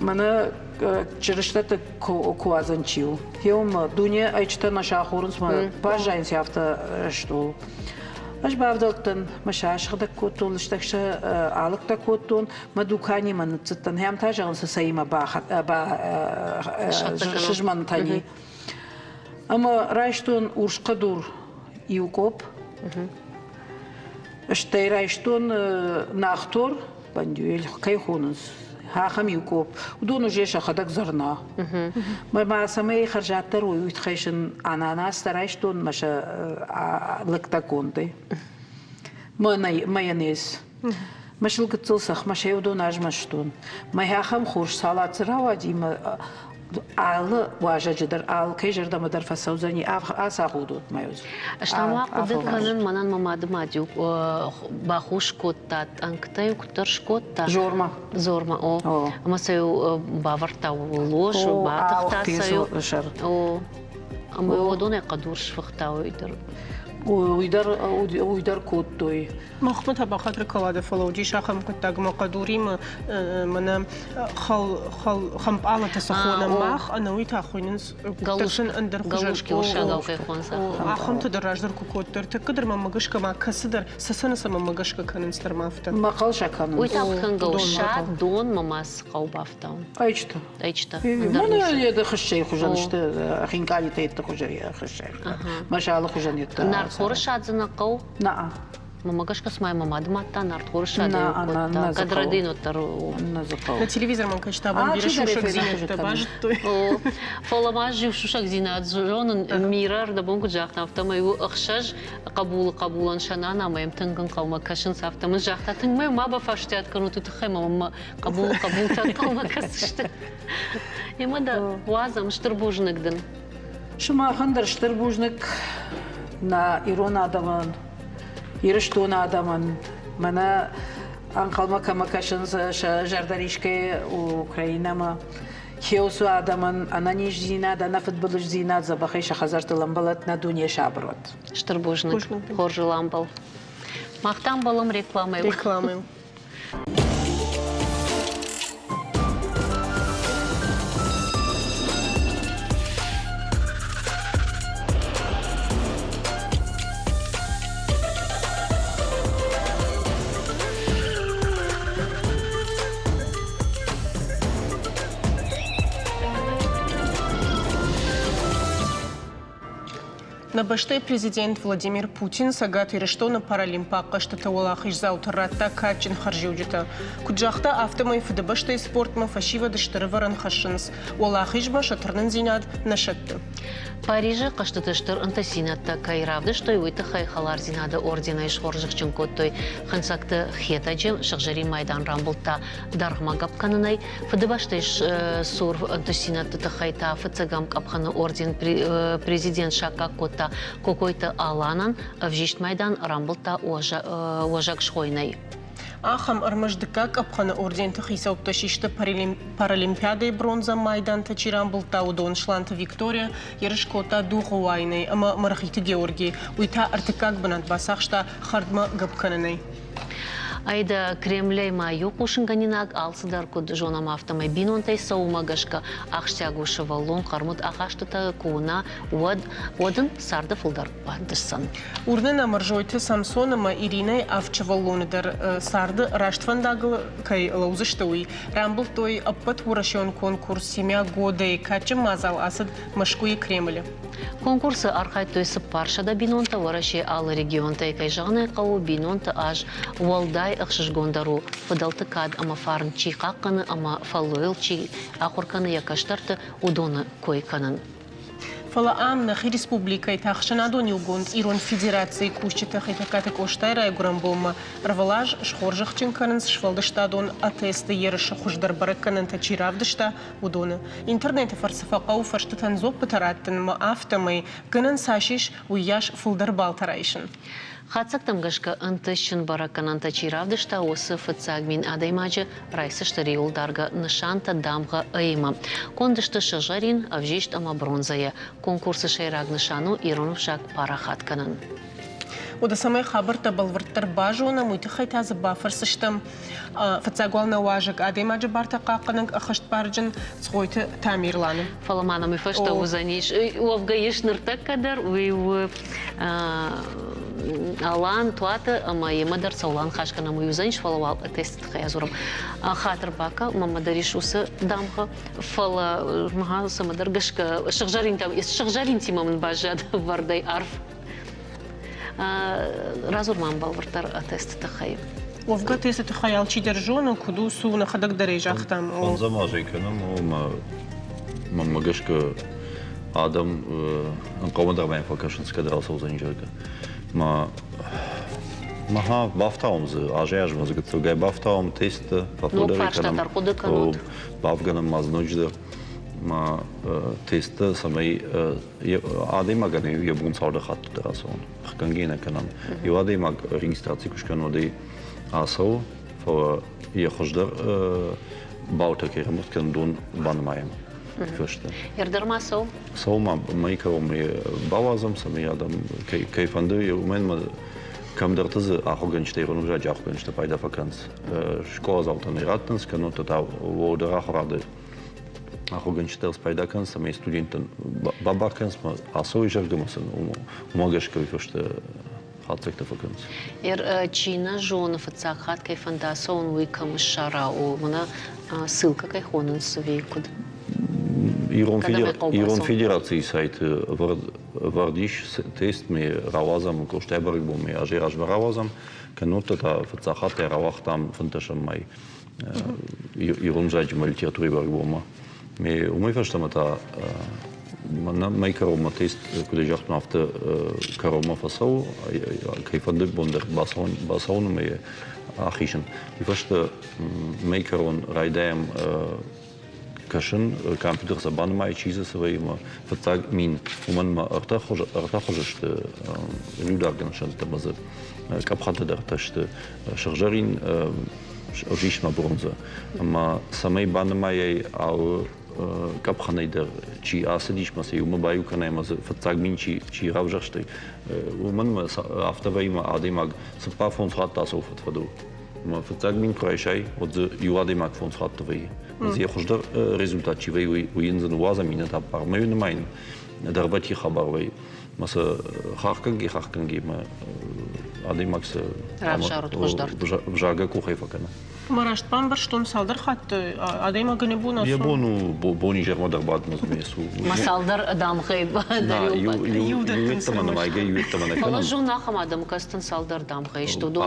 منا چرشتت کوازنچيو يوم دنيا ايچتا نشاخورنس ما باجاين سيافتا شتو اش بافدلتن مشاش خدك كوتون لشتكش عالق تكوتون ما دوكاني من تتن هم تاجن سسيما با شجمان تاني اما رايشتون ورش قدور يوكوب اشتي رايشتون ناختور بندويل كي خونس هاخم يوكوب ودونو جيش خدك زرنا ما سمي خرجات تروي ويتخيشن اناناس ترايشتون مشا لكتا كونتي مايونيز مش لقتصخ مش يودون اجمشتون ما هاخم خورش سالات راودي ما على واجه جدر على كي جردا مدر فسوزني اسا حدود ما يوز اشتما قدت كانن منن مماد ماديو باخوش كوتات انكتاي كترش كوتا زورما او اما سيو باورتا ولوش باتختا سيو او اما ودون قدورش فختاو يدر ويدار كود توي مخمت هبا خاطر كواده فلوجي شاخم كنت مقدوري من خم على تسخونه ماخ انا ويتا خوينس تشن اندر قالوش كي وشاغاو كي خونسا اخم تدراج در كوتر تقدر ما مغشك ما كسدر سسنس ما مغشك كانستر مافتا ما قالش كان ويتا كان قوشات دون مماس قوبافتاون ايشتا ايشتا ما يد خشي خجنشت اخين قالي تيت خجري خشي ما شاء الله خجنيت نار خورشات زنقو نعم ماما قشك اسمها ماما دمتا نار خورشات أنا كدردينو ترو на телевизор man kaže tamo bira šušak zinat da baš to je فولماج شوشك زينات جون ميرار دا بونكو جاختا افتما يو اخشاج قبولان شنانا ما يمتنقن قوما كشن سافتا من جاختا تنگ ما بفاشتيات كانوا تتخيما ما قبول تات قوما كسشت يما دا وازا مشتربوجنك دن شما خندر شتربوجنك на ирона адаман ирштона адаман мана анқалма камакашын жардаришке украинама хеосу адаман ананиш зинад ана футболуш зинад забахай шахазарты ламбалат на дуния шаброт штырбужник хоржы ламбал мақтан балым рекламы Набаштай президент Владимир Путин сагат ирештона паралимпаққа штата олахиш заутарратта качин харжиуджита. Куджахта автомай фдабаштай спортма фашива даштырваран хашинс. Олахишба шатырнын зинад нашатты. Парижа қаштатыштыр антасинатта кайравды, что и выйты хайхалар зинада ордена иш хоржықчын коттой хансакты хетаджим шықжари майдан рамбылта дарғмагап канынай. Фдабаштайш сур антасинатты тахайта фцагам капханы орден президент шака котта какой-то аланан вжишт майдан рамбылта уажак шхойнай. Ахам армаждыка капханы орден тахисау ташишты паралимпиады бронза майдан тачи рамбылта удон шланта Виктория ерышкота духуайнай ама марахиты Георгий уйта артыкак банат басахшта хардма гапкананай. Айда Кремлей маю кушынганинак алсыдар код жонам автомай бинонтай саумагашка ахштягушы валлон қармыт ахаштыта куына одын сарды фылдар бандырсан. Урнына маржойты Самсонама Иринай авчаваллоныдар сарды раштвандагыл кай лаузыштауи. Рамбыл той аппат урашон конкурс семья года и качым мазал асад машкуи Кремля. Конкурсы архай тойсы паршада бинонта вараши алы регионта и кайжағынай қау бинонта аж уалдай ақшышгондару фыдалты кад ама фарын чи қаққаны ама фалуэл чи ақурканы якаштарты удоны койканын. Фала амнахи республика и тахшанадони угонд ирон федерации кущита хитаката коштайра и гурамбома рвалаж шхоржахчинканын швалдыштадон атесты ерышы хуждар баракканын тачиравдышта удоны. Интернеты фарсафақау фарштатан зоп патараттын ма автомай гынын сашиш уяш фулдар балтарайшын. Хацактам гашка антышын баракан антачиравдышта осы фыцагмин адаймаджы райсышты риулдарга нышанта дамға айыма. Кондышты шыжарин авжишт ама бронзая. Конкурсы шайраг нышану иронувшак парахатканын. Ода самай хабарта балварттар бажуна муйты хайтазы бафарсыштым. Фыцагуална важык адаймаджы барта қаққының ахашт барджын цгойты тамирланы. Фаламана мы фашта узаниш. Уавгаеш ныртак кадар, алан туата ама емадар саулан хашкана мы узаниш фалавал тест хаязурам. Хатыр бака мамадариш усы дамға фала маха самадар гашка шықжарин там шықжарин тимамын бажад вардай арф. Разурман балвартар тест тахай. Овга тест тахаял чи держона куду су на хадак дарежах там. Он замажайканам мама гашка адам командир мен факашн скадрал саузанижарка. Маха бафтаум зе ажяжмаз гцугай бафтаум тест популяриканам. Бафганам мазнуджда ма теста самай адимагани ебун сарда хатты драсон. Хкангена канам. Ю адимаг регистрации кушканоди асо фо я хождар баута керамут кан дун банмаем. феште. Ердерма сау? Саума майкаром бавазам сами адам кайфанды умен камдартызы ахуганчта иронужа жахуганчта пайда факанс. Школа залтан ираттанс канута та водерахрады. Ахуганчтелс пайда канс сами студентен бабаканс асой жагдымасын умагашка феште хатсекта факанс. Чина жона фацахат кайфанда саун уикам шара о мана ссылка кайхонен совейкуд. Ирон федерации сайт вардиш тест ми равазам коштайбарик бо ми ажираж равазам канута та фацахат равах там фанташам май ирон жач мультиатури барик бома. Ми умай фаштам та май карома тест куде жахт нафта карома фасау кайфанды бондер басаун ми ахишен. И фашта май карон райдаем кашин компьютер забан май чиза своим фацаг мин уман ма артахожеште людарген шанта маза капхата дарташте шаржарин ожишма бронза ма самай бан май ау капханайдер чи асадиш масе ума баю канай маза фацаг мин чи равжаште уман ма автовайма адимаг сапа фон хата софат фаду ма фацаг мин крайшай от юадимаг фон хатовай زي خشدر ريزولتات شيء وينزل وازمين ده بعمرين ماين دربتي خبر وي مثلا خاكن ما عادي ماكس بجاجة كوخي فكنا مرشت بامبر شتون سالدر خط عادي ما جنبونا يبونو بوني جرما دربات مزميسو ما سالدر دام خيب يوتمنا ما يجي يوتمنا كنا والله جونا خم عدم كاستن سالدر دام خيش تودو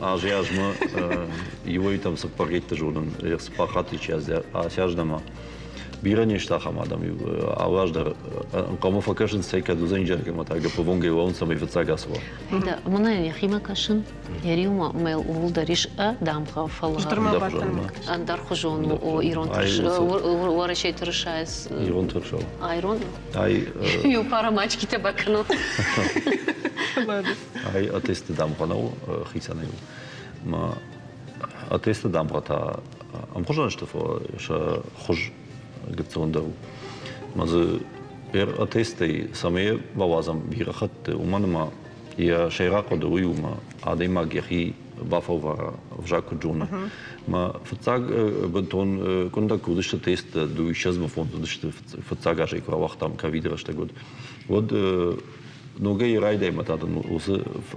آجیازم یوی تام سپاریت جودن سپاخاتی چیز آسیاجدما بیرانیش تا خم آدم یو آواز در قوم فکرشن سیکا دوزنجر که متاگه پوونگی و اون سمی فتساگاسوا. هذا منای خیمه کشن یریوما میل اول دریش دام خفال. در خجون و ایران ترش ورشی ترشایس. ایران ترشاو. ایران. یو پاراماچ کی تبکنو. ای آتیست دام خانو خیسانه ما آتیست دام خاطر ام خوشنش تفو ش خوش گفتندو ماز آتیستی سامی بوازم بیرخت ومن ما یا شیراق دویو ما عادی ما گیخی بافو و جاک جونا ما فتاگ بنتون کندا کودش تست دویشز مفهوم داشت فتاگ عشق و وقتام کاویدرش تگود ود نوگه رایده متادن اوس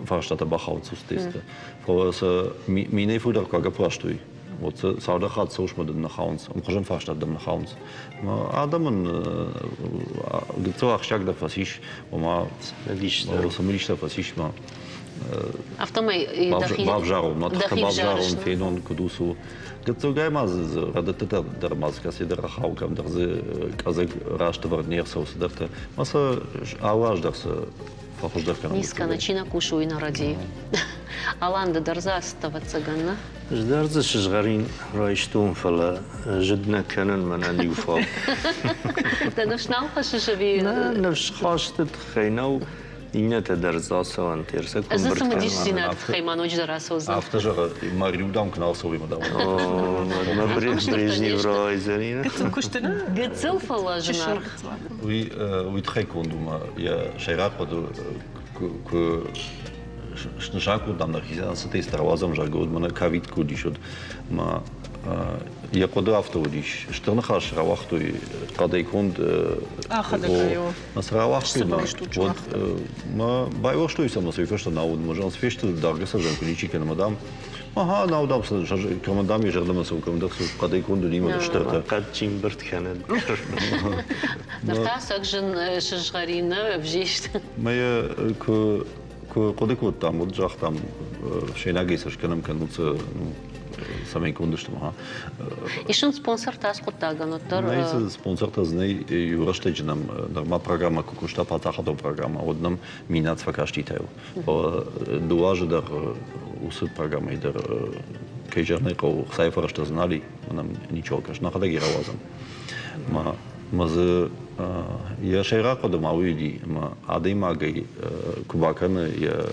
فاشتا بخاوت سوستیسته فوس مینه فودر کاگا پراشتوی وات ساده خات سوش مدن نخاونس خجم فاشتا دم نخاونس ما آدمن گتو اخشاک دا فاسیش و ما سمریشتا فاسیش ما автомай бавжару бавжару фенон кудусу гетто гаймаз радата дермаз каси дер хаукам дер казак раштвар нерсос дерте маса аваж дерс фахуж деркан ниска начина кушу и народи аланда дарзастава цаганна جدارز شجعرين رايشتون فلا جدنا كانن من نيوفا. تناش ناقش شبيه. نفس خاشت خيناو إنها تدرزا سوان تيرسا كم أزاس ما ديش سينات خيمان وجد راسوزا. أفتجر ما ريودام كنا أصوبي مدام. ما بريجني وراي زنينا. كشتنا؟ قد سوف الله جنار. وي تخيكون دوما يا شيرات بدو ك شنشاكو دام نخيزان ستي استروازم جاكود منا كافيت كوديشود ما يقود أفتوديش اشتغل خاش روحتو قد يكون مثلا روحتو ما بايوشتو يسمى سويفشتو ناود مجان سفيشتو درجة سجن كليشي كنا مدام ما ها ناودام سجن كمدام يجردم سو كمدام سو قد يكون دنيما اشتغل قد تشيمبرت كانت نرتاسك جن شجرينا بجيشت ما قد يكون تام وجاه تام شيناجي سجنم كان مت سامي كوندشتم ها. إيشون سبونسر تاس قد تاجنوتر. نايز سبونسر تازني يورشتجنم درما программа كوكوشتا патахадо программа однам минат факаштитаю. Дуаж дер усуд программа идер кейжерный кол сайфаршта знали, нам ничего конечно хадаги равазам. Маз я шейрако дома уйди, ма адеймагай кубаканы я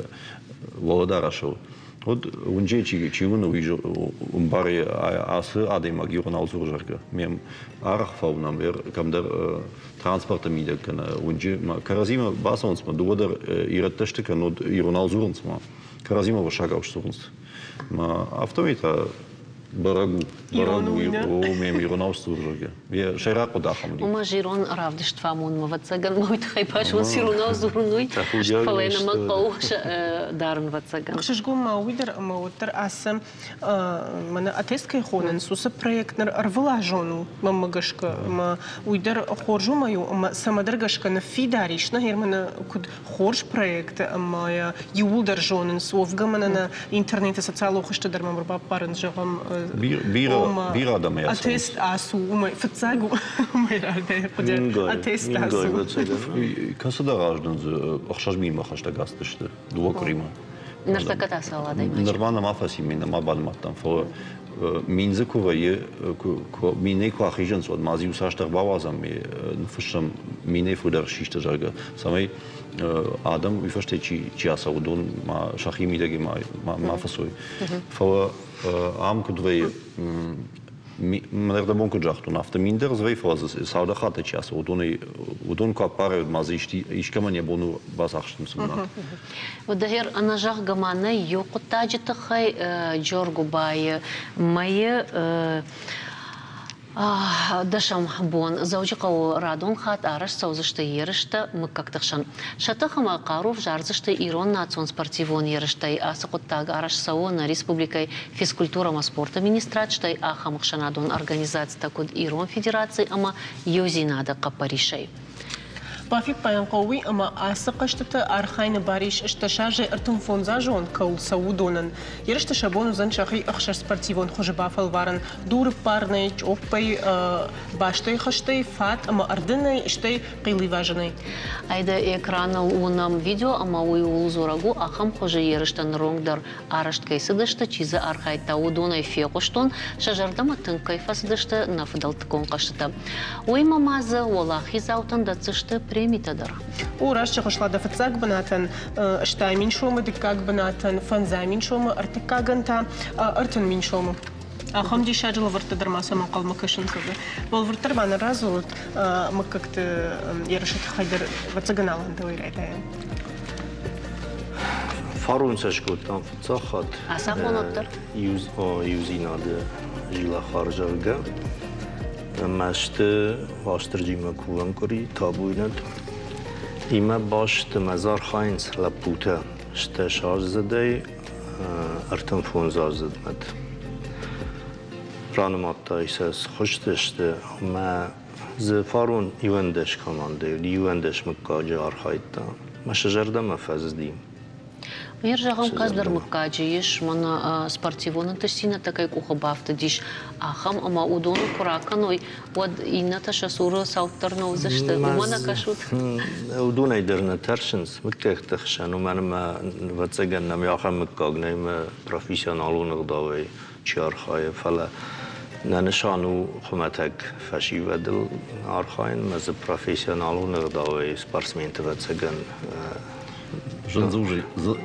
володарашо. Od unje ci unu bari asă adema gironal surjarga. Miem arg fauna mer kam der transporte mide kana unje ma karazima basons ma doder iratashte kana gironal surns ma. Karazima vashaga surns. Ma avtomita барагу мем иронал суржога. Я шайрак одахам. Ума жирон равдиш твамун мавацаган моит хайпаш он сиронал зурнуй. Фалена макауш дарн вацаган. Хшишгу мауидер маутер асам мана атесткай хонен суса проектнер арвала жону мамагашка ма уидер хоржу маю ма самадаргашка на фидаришна хермана куд хорж проект ма я юлдер жонен совгамана на интернете социал охшта дермам парен жагам Bira da mehr. Attest asu, verzeihung, attest asu. Kannst du da rausgehen, auch schon mir machen, der Gast ist, du auch immer. Нартаката сала дай. Нормально мафаси мина мабал матам фо минзе кувае мине квахижен сод мази усаштар бавазам ми фшам мине фудер шишта жага самай Adam, wie versteht chi asa udon ma shachimi dege ma fasoi. Fo am kudvei Мер да бонко джахту нафта миндер звей фазис сауда хата час удон ка паре мазишти ишкамане бону басахштым сумна. Водахер анажах гамана йокутаджита хай Джоргу бай мае дашам бон заучикау радон хат араш саузышты ерышты мыккактыкшан. Шатахама Каров жарзышты Ирон национ спортивон ерыштай асыкуттаг араш сау на республикай физкультура ма спорта министратштай ахамыкшанадон организация куд Ирон федерации ама юзинада капаришай. Бафик паян قوي أما أسقشت أرخين باريش اشتشاج أرتم فونزاجون كول سعودون يرشت شابون زن شخي أخشر سبورتيفون خش بافل وارن دور بارنيج أوبي باشتي خشتي فات أما أردني اشتي قيلي واجني. أيدا إكرانا ونام فيديو أما ويولزورagу أخم خش يرشتن روندر أرشت كيسدشت چيزا أرخي تاودون يفيقشتون شجردم تنكي فسدشت نفدلت كونقشت ويما مازا والله زاوتن دتشت بريميتادر. ورش خشلا دفتزاق بناتن اشتايمين شوم دكاق بناتن فنزايمين شوم ارتكاقنتا ارتن مين شوم. خم دي شاجل ورت درماسة من قل مكشن كذا. والورتر معنا رازولت مككت يرشت خيدر وتزقنا لان دوير عدايا. فارون سشكوتان فتزاخد. أسافون أكتر. يوزينا ده جيلا خارجة مشت واشترجی مکوام کری تابویند ایما باشت مزار خاینس لپوته شت شارژ زده ارتم فونزار زدمد رانمات تایسس خوشتشت ما زفارون یوندش کمانده یوندش مکاجی آرخایتا ما شجرده مفزدیم يرجعهم قصدر مكاجيش من سبورتيفون تشتينا تكاي كوخ بافتديش أخم أما ودون كراكنوي ود إننا تشاسورو ساوتر نوزشت ومنا كشوت ودون يدرنا ترشنس مكتخ تخشان ومن ما وتسجن نم ياخم مكاجني ما بروفيشنالون غداوي شيار خايف فلا ننشانو خمتك فشي ودل أرخاين مز بروفيشنالون غداوي سبارسمين تبتسجن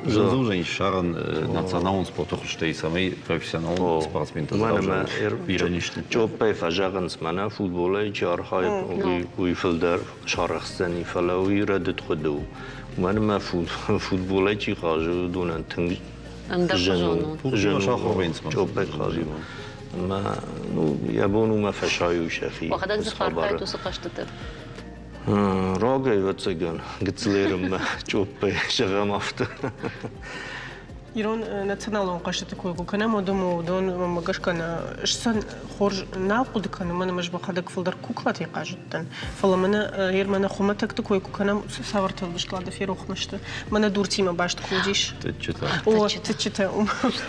Żądzużeń szaran nacjonalną sportu tej samej profesjonalną sportsmen to zawsze Jobbej fażagan smana futbolej jarhay uyfilder şarxsani falawi redet khodu manma futbolej ci xaju dunan tng jenu jobbej xaju ma no yabonu ma fashayu shafi وخدك زفار خايتو سقشتتر راجع واتسجن قلت لهم شوبي شغال مافت يرون نتنالون قشت كوي كنا مودم ما قش كنا إشسن خرج ناقد كنا من مش بخدك فلدر كوكلاتي قاجدن فلا من غير من خمتك تكوي كنا صورت بشكل في روح مشت من دورتي ما باش تخرجيش تتشتا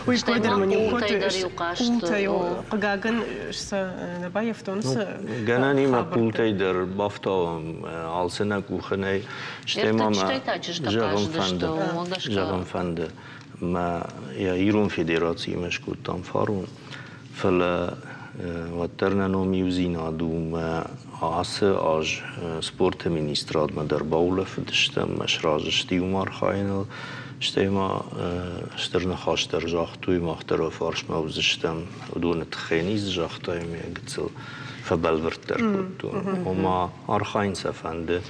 ويقدر من يقول تيو قاعن إشس نبايف تونس جناني ما قول تيدر بافتا على سنة كوخناي شتما جرم فند ما ييرون فيدراسي مشكوت تنفرون فلا وترنا نوم يوزينا دوم عاص سبورت مينستراد ما در باوله فدشتم مش راجشتي ومار خاينل شتيما شترنا خاشتر جاختوي مختر وفارش ما وزشتم ودون تخينيز جاختاي مي قتل فبالورتر كنتون وما أرخاين سفند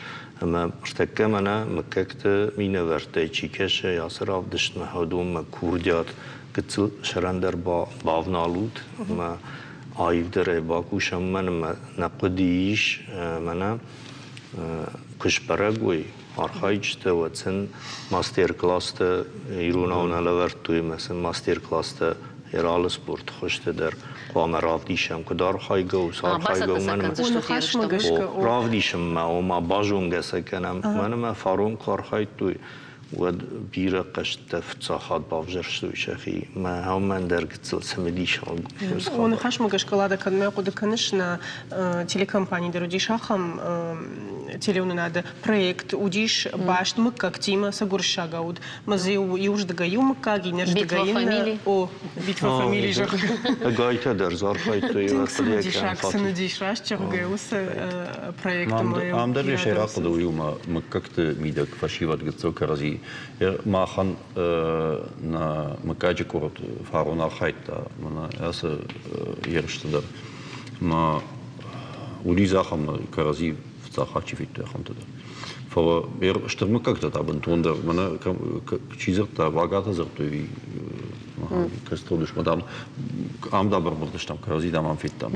اما ارتكم أنا مككت مينا ورتاي چيكش ياسر عبدشت محدوم ما كورديات قتل شرندر باونالود ما آيف در باكوشم من ما نقديش منا كش براغوي Arxayç da watsin master class da İran'ın alavertuy mesela master class da yerel sport hoşta der kamerav dişem kadar haygo sarhaygo men rav dişem ma o ma bajun gesekenem men farun karhaytuy و بیره قشت فتاحات بافجر شوی شخی ما هم من در قتل سمدیش он хаш магаш калада кадме куда конечно телекомпании дороди шахам телеуны надо проект удиш башт мы как тима сагуршагауд мазе юж дагаю мы как генерж дагаю о битва фамилий жах гайта der зархайты сынадиш раш чагеус проектом ам der шей рахду юма мы как-то мидак фашиват гцокарази machen na makaje kort farona khaita mana as yerste da ma uli zakham karazi tsakhachi fit khamta da for wer stimmt как da abentun da mana chizert da vagata zertui кастролиш мадам ам дабар бурдштам кarazi da man fit tam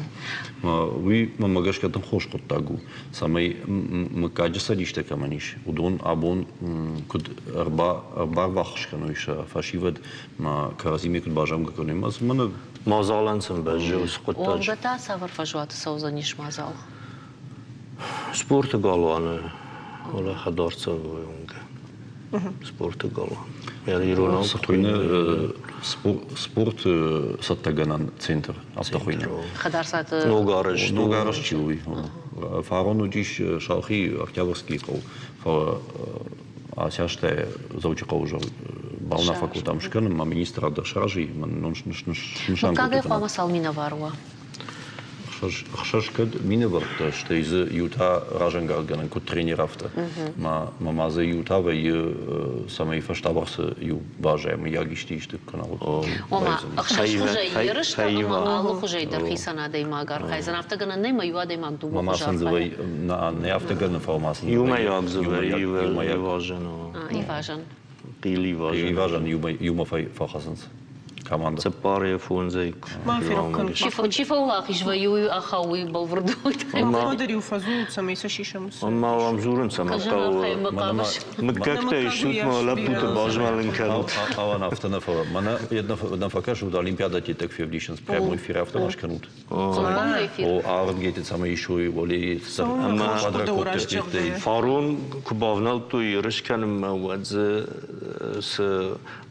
ma vi ma magash katam khosh qottagu samay makaje sadishta kamanish udon abon kud arba vakhsh kanoish fashivad ma karazi mikut bajam gakonim az mana mazalansın bajus qottaj Olgata savar fajwat sauzanish mazal sport galvanı ola khadartsa voyunga sport galvan İran Сатуйне спорт саттаганан центр автохуйне. Хадарсат Ногараш чилуй. Фарону диш шалхи Октябрьский кол. А сяште заучка уже бална факультам шкан, ма министра дашражи, ман нушан. Как фама салмина варва? Хшашкад мине варта, что из Юта ражангалганан ку тренерафта. Ма маза Юта ве самый фаштабарс ю важаем я гишти штук канал. Ома хшаш уже ерышта, ама аллах уже дархисана да имагар. Хайзан автаганан не маю да имаг дубо. Мама санзывай на не автаганан формасан. Юма ягзывай ю важен. И важен. Пили важен. И важен юма фахасанс. Команда. Цепария фунзейк. Чифа улах ижваю ахауи балвардут. ما دري وفازو تسمي شيشمس ما هم زورن سمكاو مككتا يشوت ما لابتوت باجمالن كانت А нафтана фа. Мана една фака шо да олимпиада ти так февдишенс прямо эфир автомаш канут. О арм гетит сама ишо и воли فارون كبافنال تو يرش كان موز س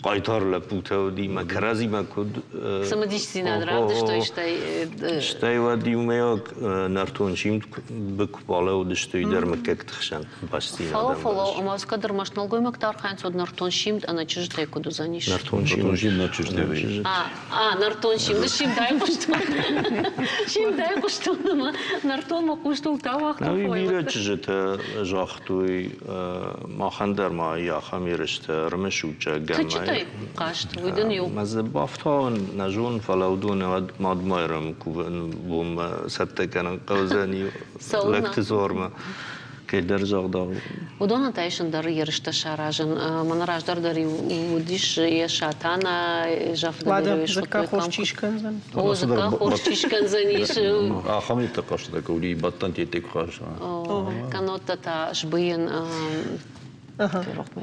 قايتار لابوتا ودي ما كرازي ما كود Самодиш си надрад, что иштай. شتاي ودي وميا نرتون شيم بكباله ودشتوي در مكك تخشن باشتي Фало, ама скадр машнал гой мактар ханц од нартон шимт, а на чижтай куду заниш. نرتون شيم на чуждевей. Нартон шим, да шим дай кушту. Шим дай кушту, ама нартон ма кушту тавах. نوی بیره چجته جاختوی ما خندر ما یا خمیرشت رمشو چه گمه چطای قاشت ویدن یو مز بافتا نجون فلودون ود مادمایرم کوون بوم سته کنن قوزنی لکت زورم که در جاغدا Удона тайшын дар ерышта шаражын, манараж дари удиш я шатана жаф Лада зырка хорчишкан зан. О зырка хорчишкан заниш. А хамит така што дека ули баттан ти тек хаш. Канота та шбыен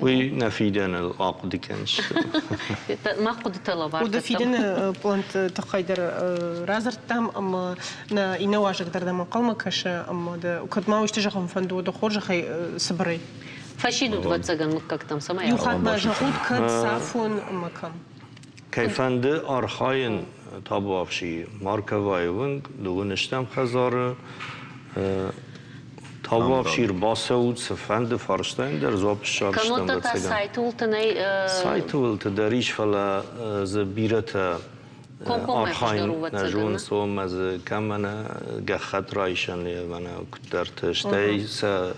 وی نفیدن العقد کنش ما قد طلبات ودفيدنا بلانت تقيدر رازر تام اما نا ينواجك در من قلمه كش اما ده وكد ما ويشتجهم فندو ده خرج خي صبري فشيدو دوتسغن как там сама يو خد ما جهود كد صافون مكان کیفند آرخاین تابافشی مارک وایونگ لونشتم خزار تابافشیر باسود سفند فرشتن در زوب شارشتم Канота та сайт ултанай سایت ولت دریش فلا زبیرت آخاین نجون سوم از کمانه گخت رایشان لیوانه کدرت شتی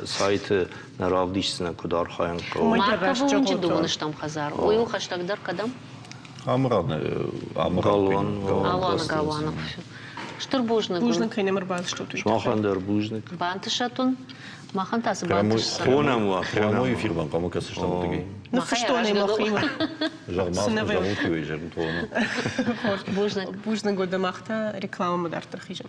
سایت نرافدیش سنا کدار خاین قو. مارکا بونجی دونشتم خزار. اویو خشتگ در کدام؟ Galvan. Алана Галванов. Штыр бужник. Бужник и немер баз что тут. Шмахан der бужник. Бантышатун. Махан тасы бантышса. Хонам ва. Прямой эфир вам кому касы что таки. Ну что не махима. Жармас, жармутивый, жармутовно. Бужник. Бужник года махта реклама модар трахижем.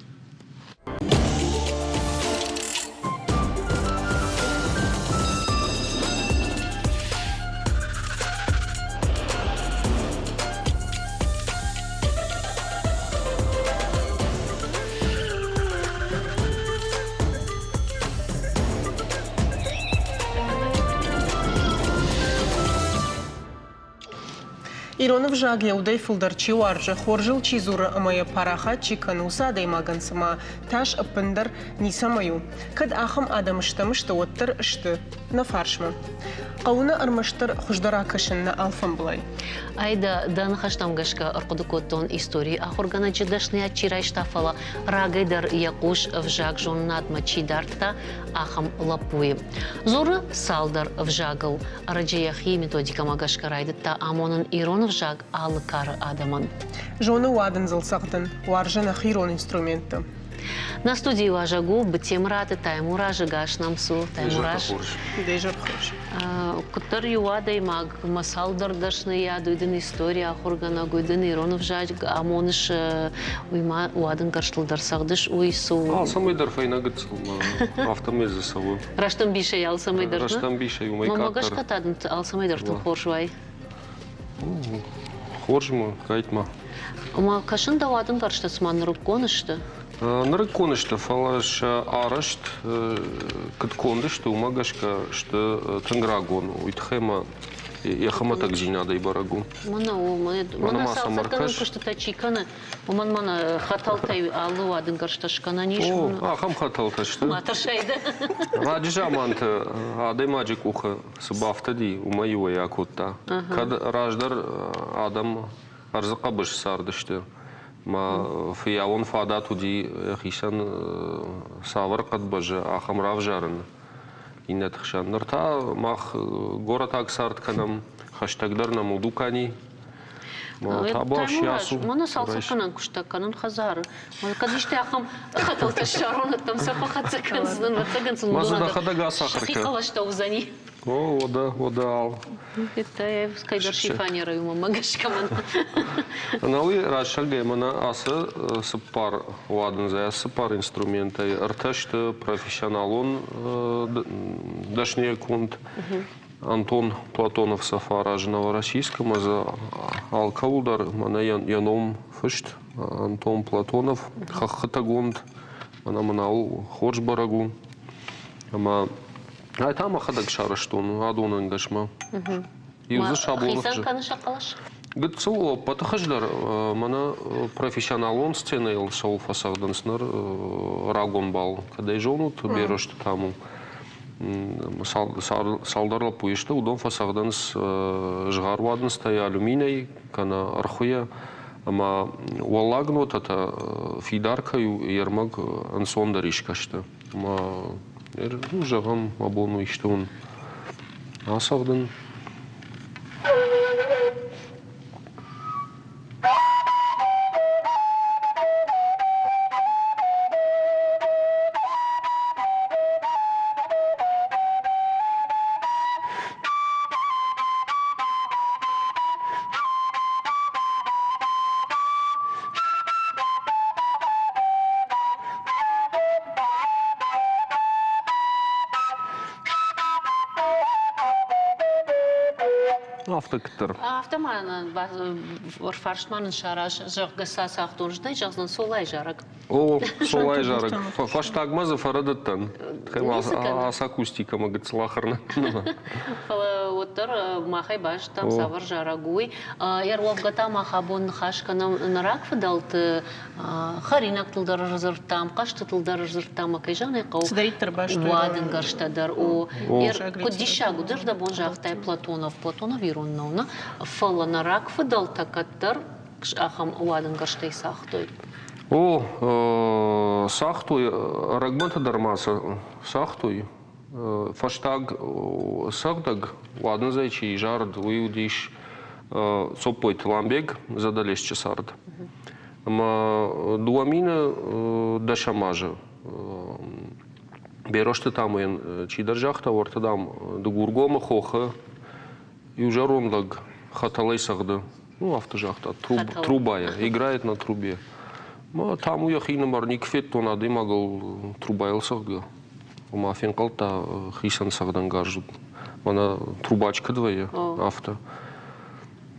Иронов жаг яудай фулдарчи варжа хоржил чизура амая параха чикануса даймаган сама таш аппендер нисамаю. Кад ахам адамыштамышты оттыр ышты на фаршма. Қауына армаштыр хуждара кашын на алфам блай. Айда дан хаштам гашка арқудукоттон истории ахоргана чидашния чирайштафала рагайдар якуш в жаг жон надма чидарта ахам лапуи. Зора салдар в жагал раджаяхи методика магашка райдата амонан Иронов жаг алыкары адаман. Жоны уадын зылсақтын, варжын ахирон инструменты. На студии Важагу Батимраты Таймуража Гашнамсу Таймураж. Дежар хош. Кутар юадай маг масалдар дашны яду иден история ахургана гойден Иронов жаг амоныш уйма уадын карштылдар сагдыш уйсу. Алсамайдар файна гыцыл автомезы савы. Раштам бише ялсамайдар. Раштам бише юмай каттар. Мамагаш катадын алсамайдар тын хоршвай. Хоржма кайтма. Ма кашын да уадын карштасман рукконышты. Нарыконышты фалаш арашт кыткондышты умагашка что тынграгон уйтхема яхама так зинадай барагу. Мана салсаканы кышты тачиканы мана хаталтай алу уадын каршташкана ниш. Ахам хаталташты. Маташайды. Раджамант адай маджик уха сбафтади умаюа якутта. Кад раждар адам арзака быш сардышты. ما في يوم فادات ودي خيشان سافر قد بجا أخم راف جارن إن تخشان نرتا ماخ غورة أكثر كنام خشتقدر نمودو كاني ما تابوش ياسو ما نسال سكنان كشتا كنان خزار ما كديش تأخم خطلت الشارون التمسافة خدت كنزن وتجنس ما زاد خدا قاس آخر شقيقة واش توزني ودا это скайдер шифанера ему магаш команд. Науи рашаге мана аса сапар ладен за сапар инструменты арташты профессионалон дашний кунт Антон Платонов сафара новороссийском за алкаулдар мана яном фышт Антон Платонов хахатагунд мана манау хорж барагу ама там ахадак шараштон адонан гашма. Юзы шаблон. Хисан каны шакалаш. Гыцыл патахаждар мана профессионалон сценайл шоу фасагданснар рагон бал. Когда жонут берешь таму салдарлы пуешты удон фасагданс жгарвадынста алюминий кана архуя ама уаллагнот это фидарка ермак ансондаришкашты. Ама жағам абону иштуын асағдың. Автокатар. Автоман фаршман шараш жагса сахтурждай жагдан солай жарак. О, солай жарак. Фаштагмаза фарадаттан. Ас акустика магыцлахарна. Оттар махай баш там савар жарагуй. Ярловгата махабон хашканам нарак фадалт харинак тылдар разыртам, кашты тылдар разыртам акайжаны кау. Сдариттер баш. Вадын гарштадар. О, кодишагу дырда бон жагтай Платонов Иронновна. Фала нарак фадал такаттар ахам уадын гарштай сахтой. О, сахтой, рагмата дармаса, сахтой. Фаштаг сахдаг, уадын зайчи, жард, уюдиш, сопойт ламбег, задалеш часард. Дуамина дашамажа. Берошты там уен, чи держахта, вартадам, дугургома хоха, и уже ронлаг, хаталай сахда, ну, автожахта, трубая, играет на трубе. Там уяхина марник фет, то надо имагал трубайл сахга. Мафин калта хисан сахдан гажут. Мана трубачка двое, авто.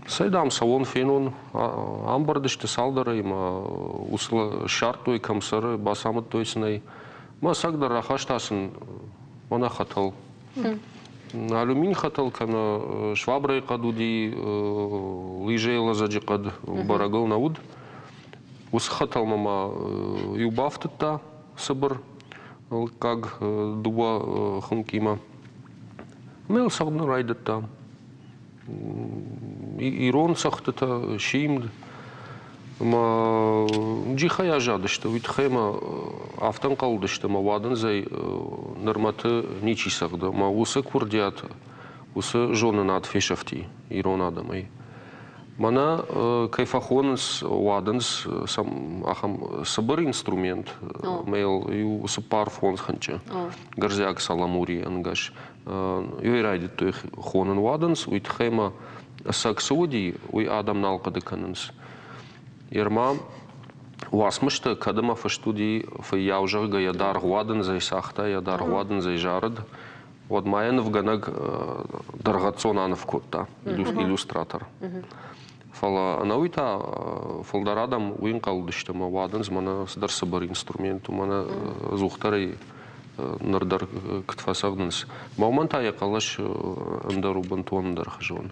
Сайдам салон фенон, амбардышты салдары, усла шартой камсары, басамыт тойсынай. Сагдар рахаштасын, мана хатал. Алюмин хатал, кана швабрай кадуди, лижейла заджикад, барагал науд. Ус хатал мама юбафтыта сабыр, как дуба хункима. Мел сагдан райдыта. Ирон сахтыта шимд. Джихая жадышты, витхема автан калдышты, вадан зай норматы ничи сагда. Усы курдиат, усы жоны над фешафти, ирон адамай. Мана кайфахонс ваданс ахам сабыр инструмент, мейл усы парфонс ханча, гарзяк саламури ангаш. Юрайдит той хонен ваданс, витхема саксуди, уй адам налкады кананс. Ерма уасмышты кадыма фаштуди фаяужага ядар гуадын зай сахта, ядар гуадын зай жарад. Вот майянов ганаг даргацонанов котта, иллюстратор. Фала анауита фалдарадам уин калдышты ма вадынз мана сдарсы бар инструменту, мана зухтары нардар кытфасагдынс. Мауманта якалаш андару бантуандар хажон.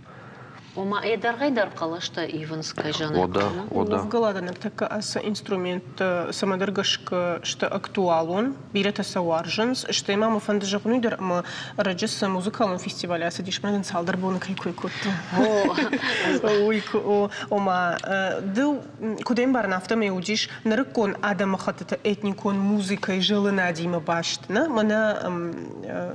Ома эдаргайдар калашта ивенская жана. Ода. В галаданак така аса инструмент самадаргашка шта актуалон, бирета саварженс, шта имама фандажапнуйдер, ма раджеса музыкалон фестиваля, садиш мраден салдар бона кайкой котто. Ома, дыл, кудем бар нафтаме удиш, нарыкон адама хатата этникон музыкой жылына дима баштна, мана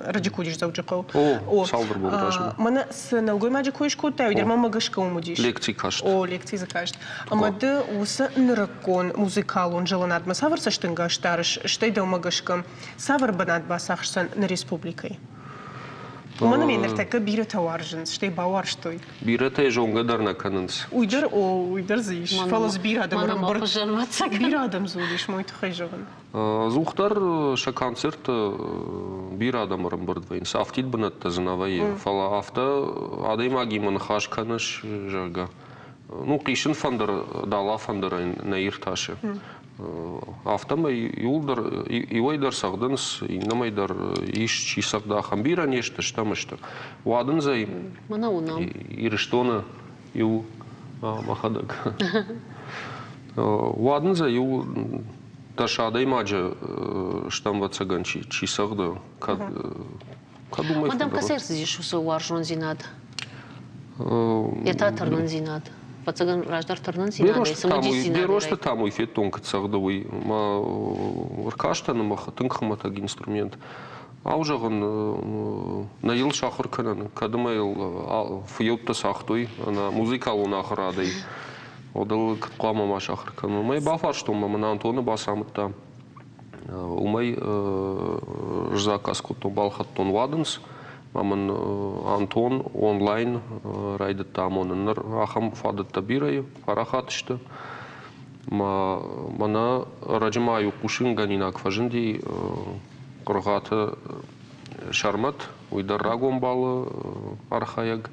раджикудиш завджакал. О, салдар бона кажем. Мана с налгой маджикуиш котта, мама гашка умудиш. Лекции кажет. О, лекции закажет. Амада уса нракон музыкалон жыланад ма савар саштынга штарыш, штайда умагашка савар банад басахсан на республикой. Умана менер така бира таварженс, штай бавар штой. Бира та ежонга дарна кананс. Уйдар зиш. Фалас бира адам рамбар. Бира адам зудиш, мой тухай жован. Зухтар ша концерт бира адам рамбар двоин. Сафтит банат тазанавай. Фала афта адай маги ман хаш канаш жага. Ну, кишин фандер дала фандера на ирташе. Автома юлдар ивайдар сагдынс, инамайдар иш чисагда хамбира нешта штамышта. Вадын зай. Мана унам. Ириштона ю махадак. Вадын зай ю ташадай маджа штам вацаган чисагда. Кадумай. Мадам касер здесь усу варжон зинад. Это тарнон зинад. Пацаган раждар тарнан зинады, самодис зинады. Берошта там уй фетон кацагдавый, ма ркаштаны маха тынкхаматаг инструмент. А уже он наил шахар канан, кадымаил фьютта сахтой, она музыкалу нахарадой. Одал катқама шахар канан. Май бафар что мама Антона басамытта. Умай заказ кутон балхаттон вадынс. Маман Антон онлайн райдет там он ахам фадет табирай парахатышты. Мана раджмаю кушин ганина кважинди коргата шармат уйдар рагон балы архаяг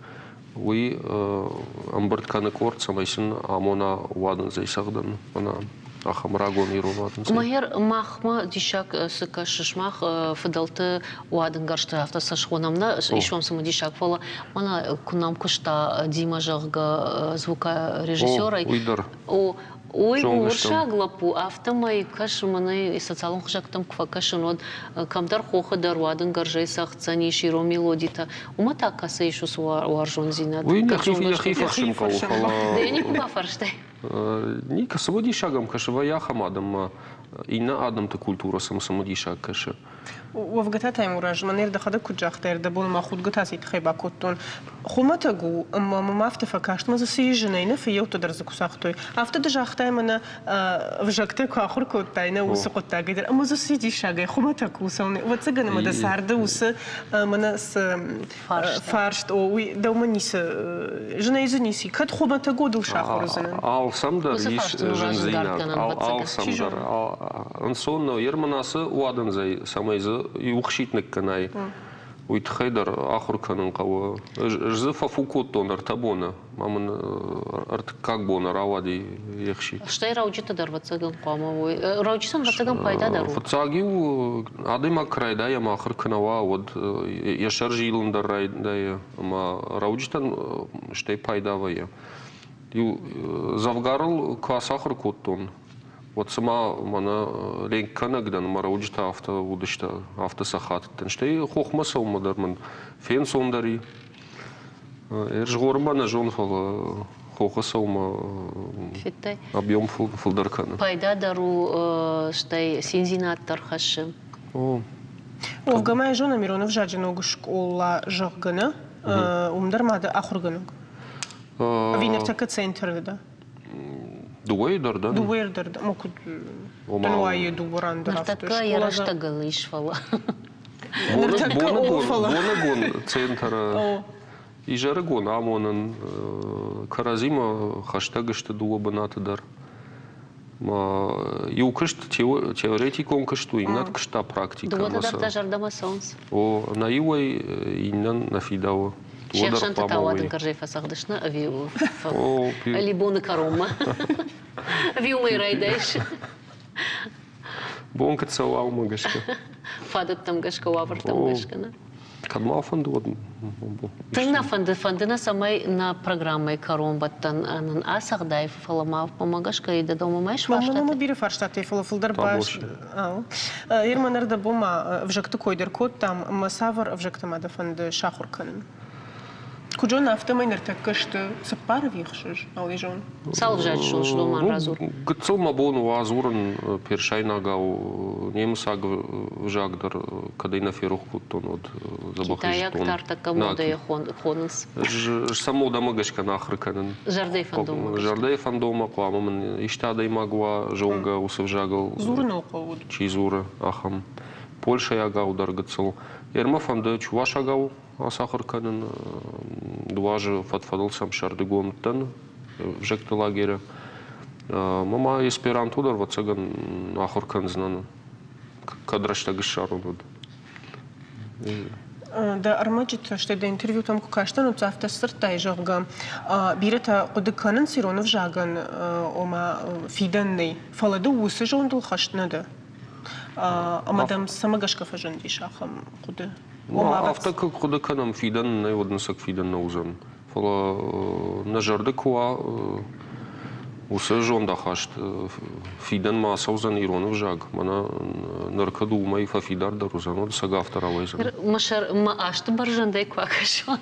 уй амбыртканы корт самайсын амона вадын зайсагдан мана ахам рагон иронатын. Майер махма дишак сыка шишмах фадалты уадын гаршты автоса шхонамна ишвам саму дишак фала мана кунам кушта Дима жагга звука режиссера. Уйдар. Ой, урша глапу автомай каш маны социалон хжактам квакашын од камдар хоха дарвадын гаржай сахцани широ мелодита. Умата каса ишу суаржон зинат. Уй, яхифашым калу. Да я не куба фарштай. Ника самоди шагам каше ваяхам адам ина адам-то культура самоди шаг каше. وفقتها تيموراج منير دخل كوجا اختار دبول ما خود قطع سيت خيبا كوتون خمتا جو ما افتفكاشت ما زسي جنينه في يوم تدرزكو ساختوي افت دجا اختاي من فجكتك اخر كوتاينا وسقطا قدر اما زسي دي شاغي خمتا كوسون وتسغن ما دسارد وس من فارشت او دومنيس جنيز نيسي كد خمتا جو دو شاخرزن ал самдар лиш жензина ал самдар ансон ерманасы уадан зай самайзы юхшитник канай уйтхайдар ахур канын қауы жзы фафукоттон артабона мамын арт как бона равади ехшит Штай раучита дар вацаган қамавой раучисан вацаган пайда дару вацагиу адыма крайда я махыр канава вот яшар жилын дар райда ма раучитан штай пайдавая завгарыл касахыр коттон вот сама мана ленканагдан мараучта авто удышта автосахаттан штай хохмасал мадарман фен сондари жгормана жон фала хохасалма Фиттай объем фулдаркана пайда дару штай синзинаттар хашы в гамай жона миронов жаджино школа жаггана умдармада ахургануг винертака центр да дуэйдер да дуэйдер да мокуд тануае дубуран да Нартака яраштагалы ишфала Бонагон центр и жаргон амонан каразима хаштагышты дуабаната дар ма юкышт теоретикон кышту иннат кышта практика дуададар тажардама сонс о наивай иннан нафидава Шехшан татавадын каржай фасахдышна авиу алибоны карома авиу майрайдайш Бонка цалау магашка фадат там гашка вавартам гашкана Кадма фандуад Тына фандына самай на программой каромбаттан анан асагдай фаламав помагашка и да дома майш фаштат мама бире фаштат фулдар баш ерманарда бома вжакты койдер код там масавар вжактамада фанд шахурканын Куджон автомай нартакашты саппар вихшиш алижон салжать шулман разур Гцул мабону азуран першайнагау немсаг жагдар кадай на ферух куттон от забахиш Китаяк тартака мода хонус само да магашка нахрыканын Жардей фандома Жардей фандома куамамын иштадай магва жонга усывжагал Зурна околуд Чизура ахам Польша ягау дар гцул Ерма фанды чувашагау асахырканын дуажы фатфадыл сам шардыгомтан в жекты лагеря. Мама эсперантудар вацаган ахыркан знаны. Кадраштагы шарунуд. Да армаджит что да интервью там кукаштан от завтра сыртай жагам бирета одыканын сиронов жаган ома фиданный фаладу усы жондул хаштнада амадам самагашка фажанди шахам куды Автак куда канам фидан на односак фидан на узан. Фала на жарды куа усы жонда хашт фидан ма саузан иронов жаг. Мана наркаду май фафидар да рузан од сага автора вайзан. Машар ма ашты бар жандай куа кашон.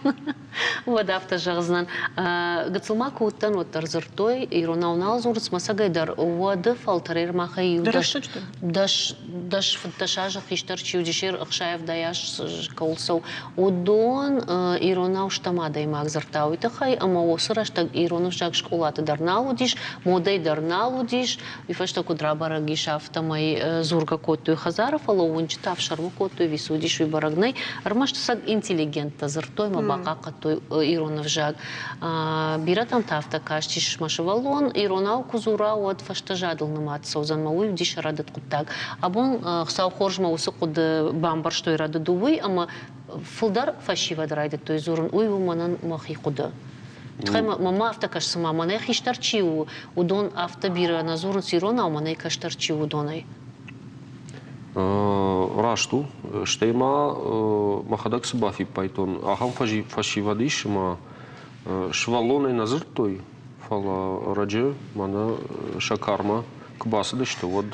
Вот авто жагзнан. Гацылма куттан вот тарзыртой иронауна зурц масагайдар. Вот фалтарер махай даш фанташажа хиштар чиудишер ахшаев даяш каулсау. Удон иронау штамада имак зартау итахай, ама осыраштаг иронов жаг школаты дарналудиш, модай дарналудиш, вифашта кудрабара гишафтамай зурга котту хазаров, ала унчитав шарму котту висудиш вибарагнай, армашта саг интеллигента зартой ма бака кату иронов жаг. Биратам тафта каштиш машевалон, иронау кузура от фашта жадыл намат саузан мауи вдиш радат куттаг. Абон хсау хоржма усы куды бамбар что и рады дувы, ама фулдар фашива драйдет, то есть зуран уйву манан махи куды. Мама автокаш сама манай хиштарчиу удон автобира назурун сирона, а манай каштарчиу удонай. Рашту, штейма махадак сбафи пайтон, ахам фашивадиш ма швалоной назыртой фала радже мана шакарма кбасы что вот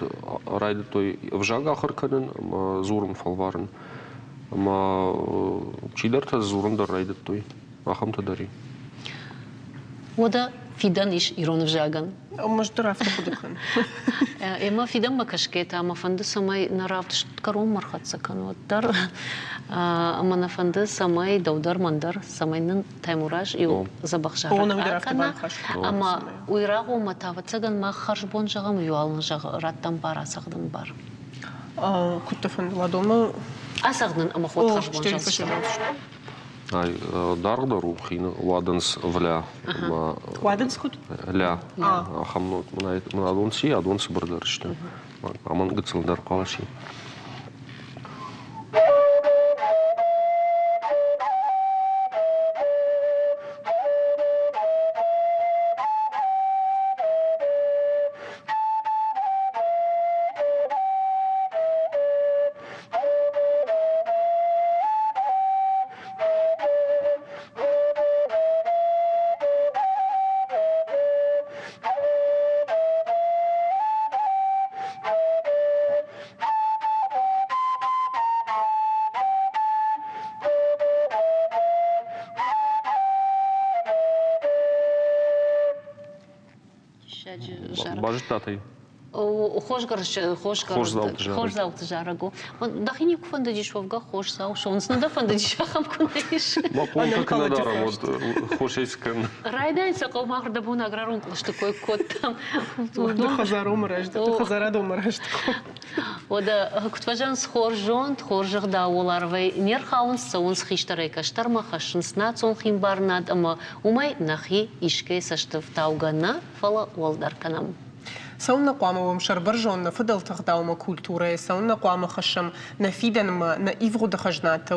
райды той в жага харканын зурун фалварын ма чидарта зурун да райды той ахам тадари. Ода فيدان إيش يرون في جاجن مش درافت خدكن إما فيدان ما كشكيتا أما فند سماي نرافتش كروم مرخت سكنوا در أما نفند سماي دودر مندر سماي نن تيموراج يو زبخ شهر أكنا أما ويراغو ما تافت سجن ما خرج بون جغم يوالن جغ راتم بارا سخدن بار كنت فند وادوما أسخدن أما خود خرج بون جغم Ай, даргдару хин ваденс вля. Ваденс кут? Ля. Ахам адонси адонс бирдиришти. Аман гыцылдар калаши. Бажитатый. خوش زاوت جارگو. من دخینی کفند دیش وفگا خوش زاو شونس ندا فند دیش خم کنیش. ما پونتا کندارم ود خوشیس کن. رایدن سقو ما خرد بون اگرارون کلشت کوی کتم. خزارم رشد خزارادم رشد. وده کتفجانس خورجوند خورجق داولار وی نیر خاونس سونس خیشتره کشتر ما خشنس ناتون خیم بارناد اما ومای نخی ایشکی سشتف تاوگانا فلا والدار کنم. سونا قوامه ومشر برجون نفضل تغداوما كولتورة سونا قوامه خشم نفيدا ما نايفغو دخجناتا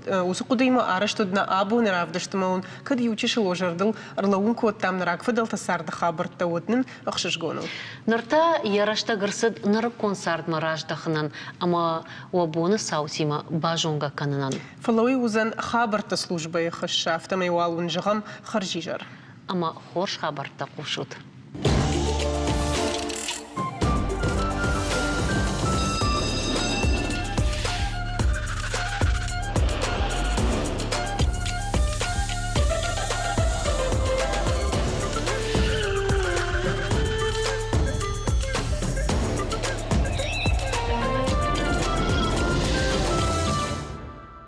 وسقو ديما ارشتدنا ابو نرافدشتمون كد يوتيش لوجردل ارلون كو تام نراك فضل تسار دخابر تودن اخششغونو نرتا يراشتا غرسد نركون سارد مراج دخنن اما وابون ساوتيما باجونغا كاننان فلوي وزن خابر تسلوجبه خشاف تمي والون جغم خرجيجر اما خورش خابر تقوشوت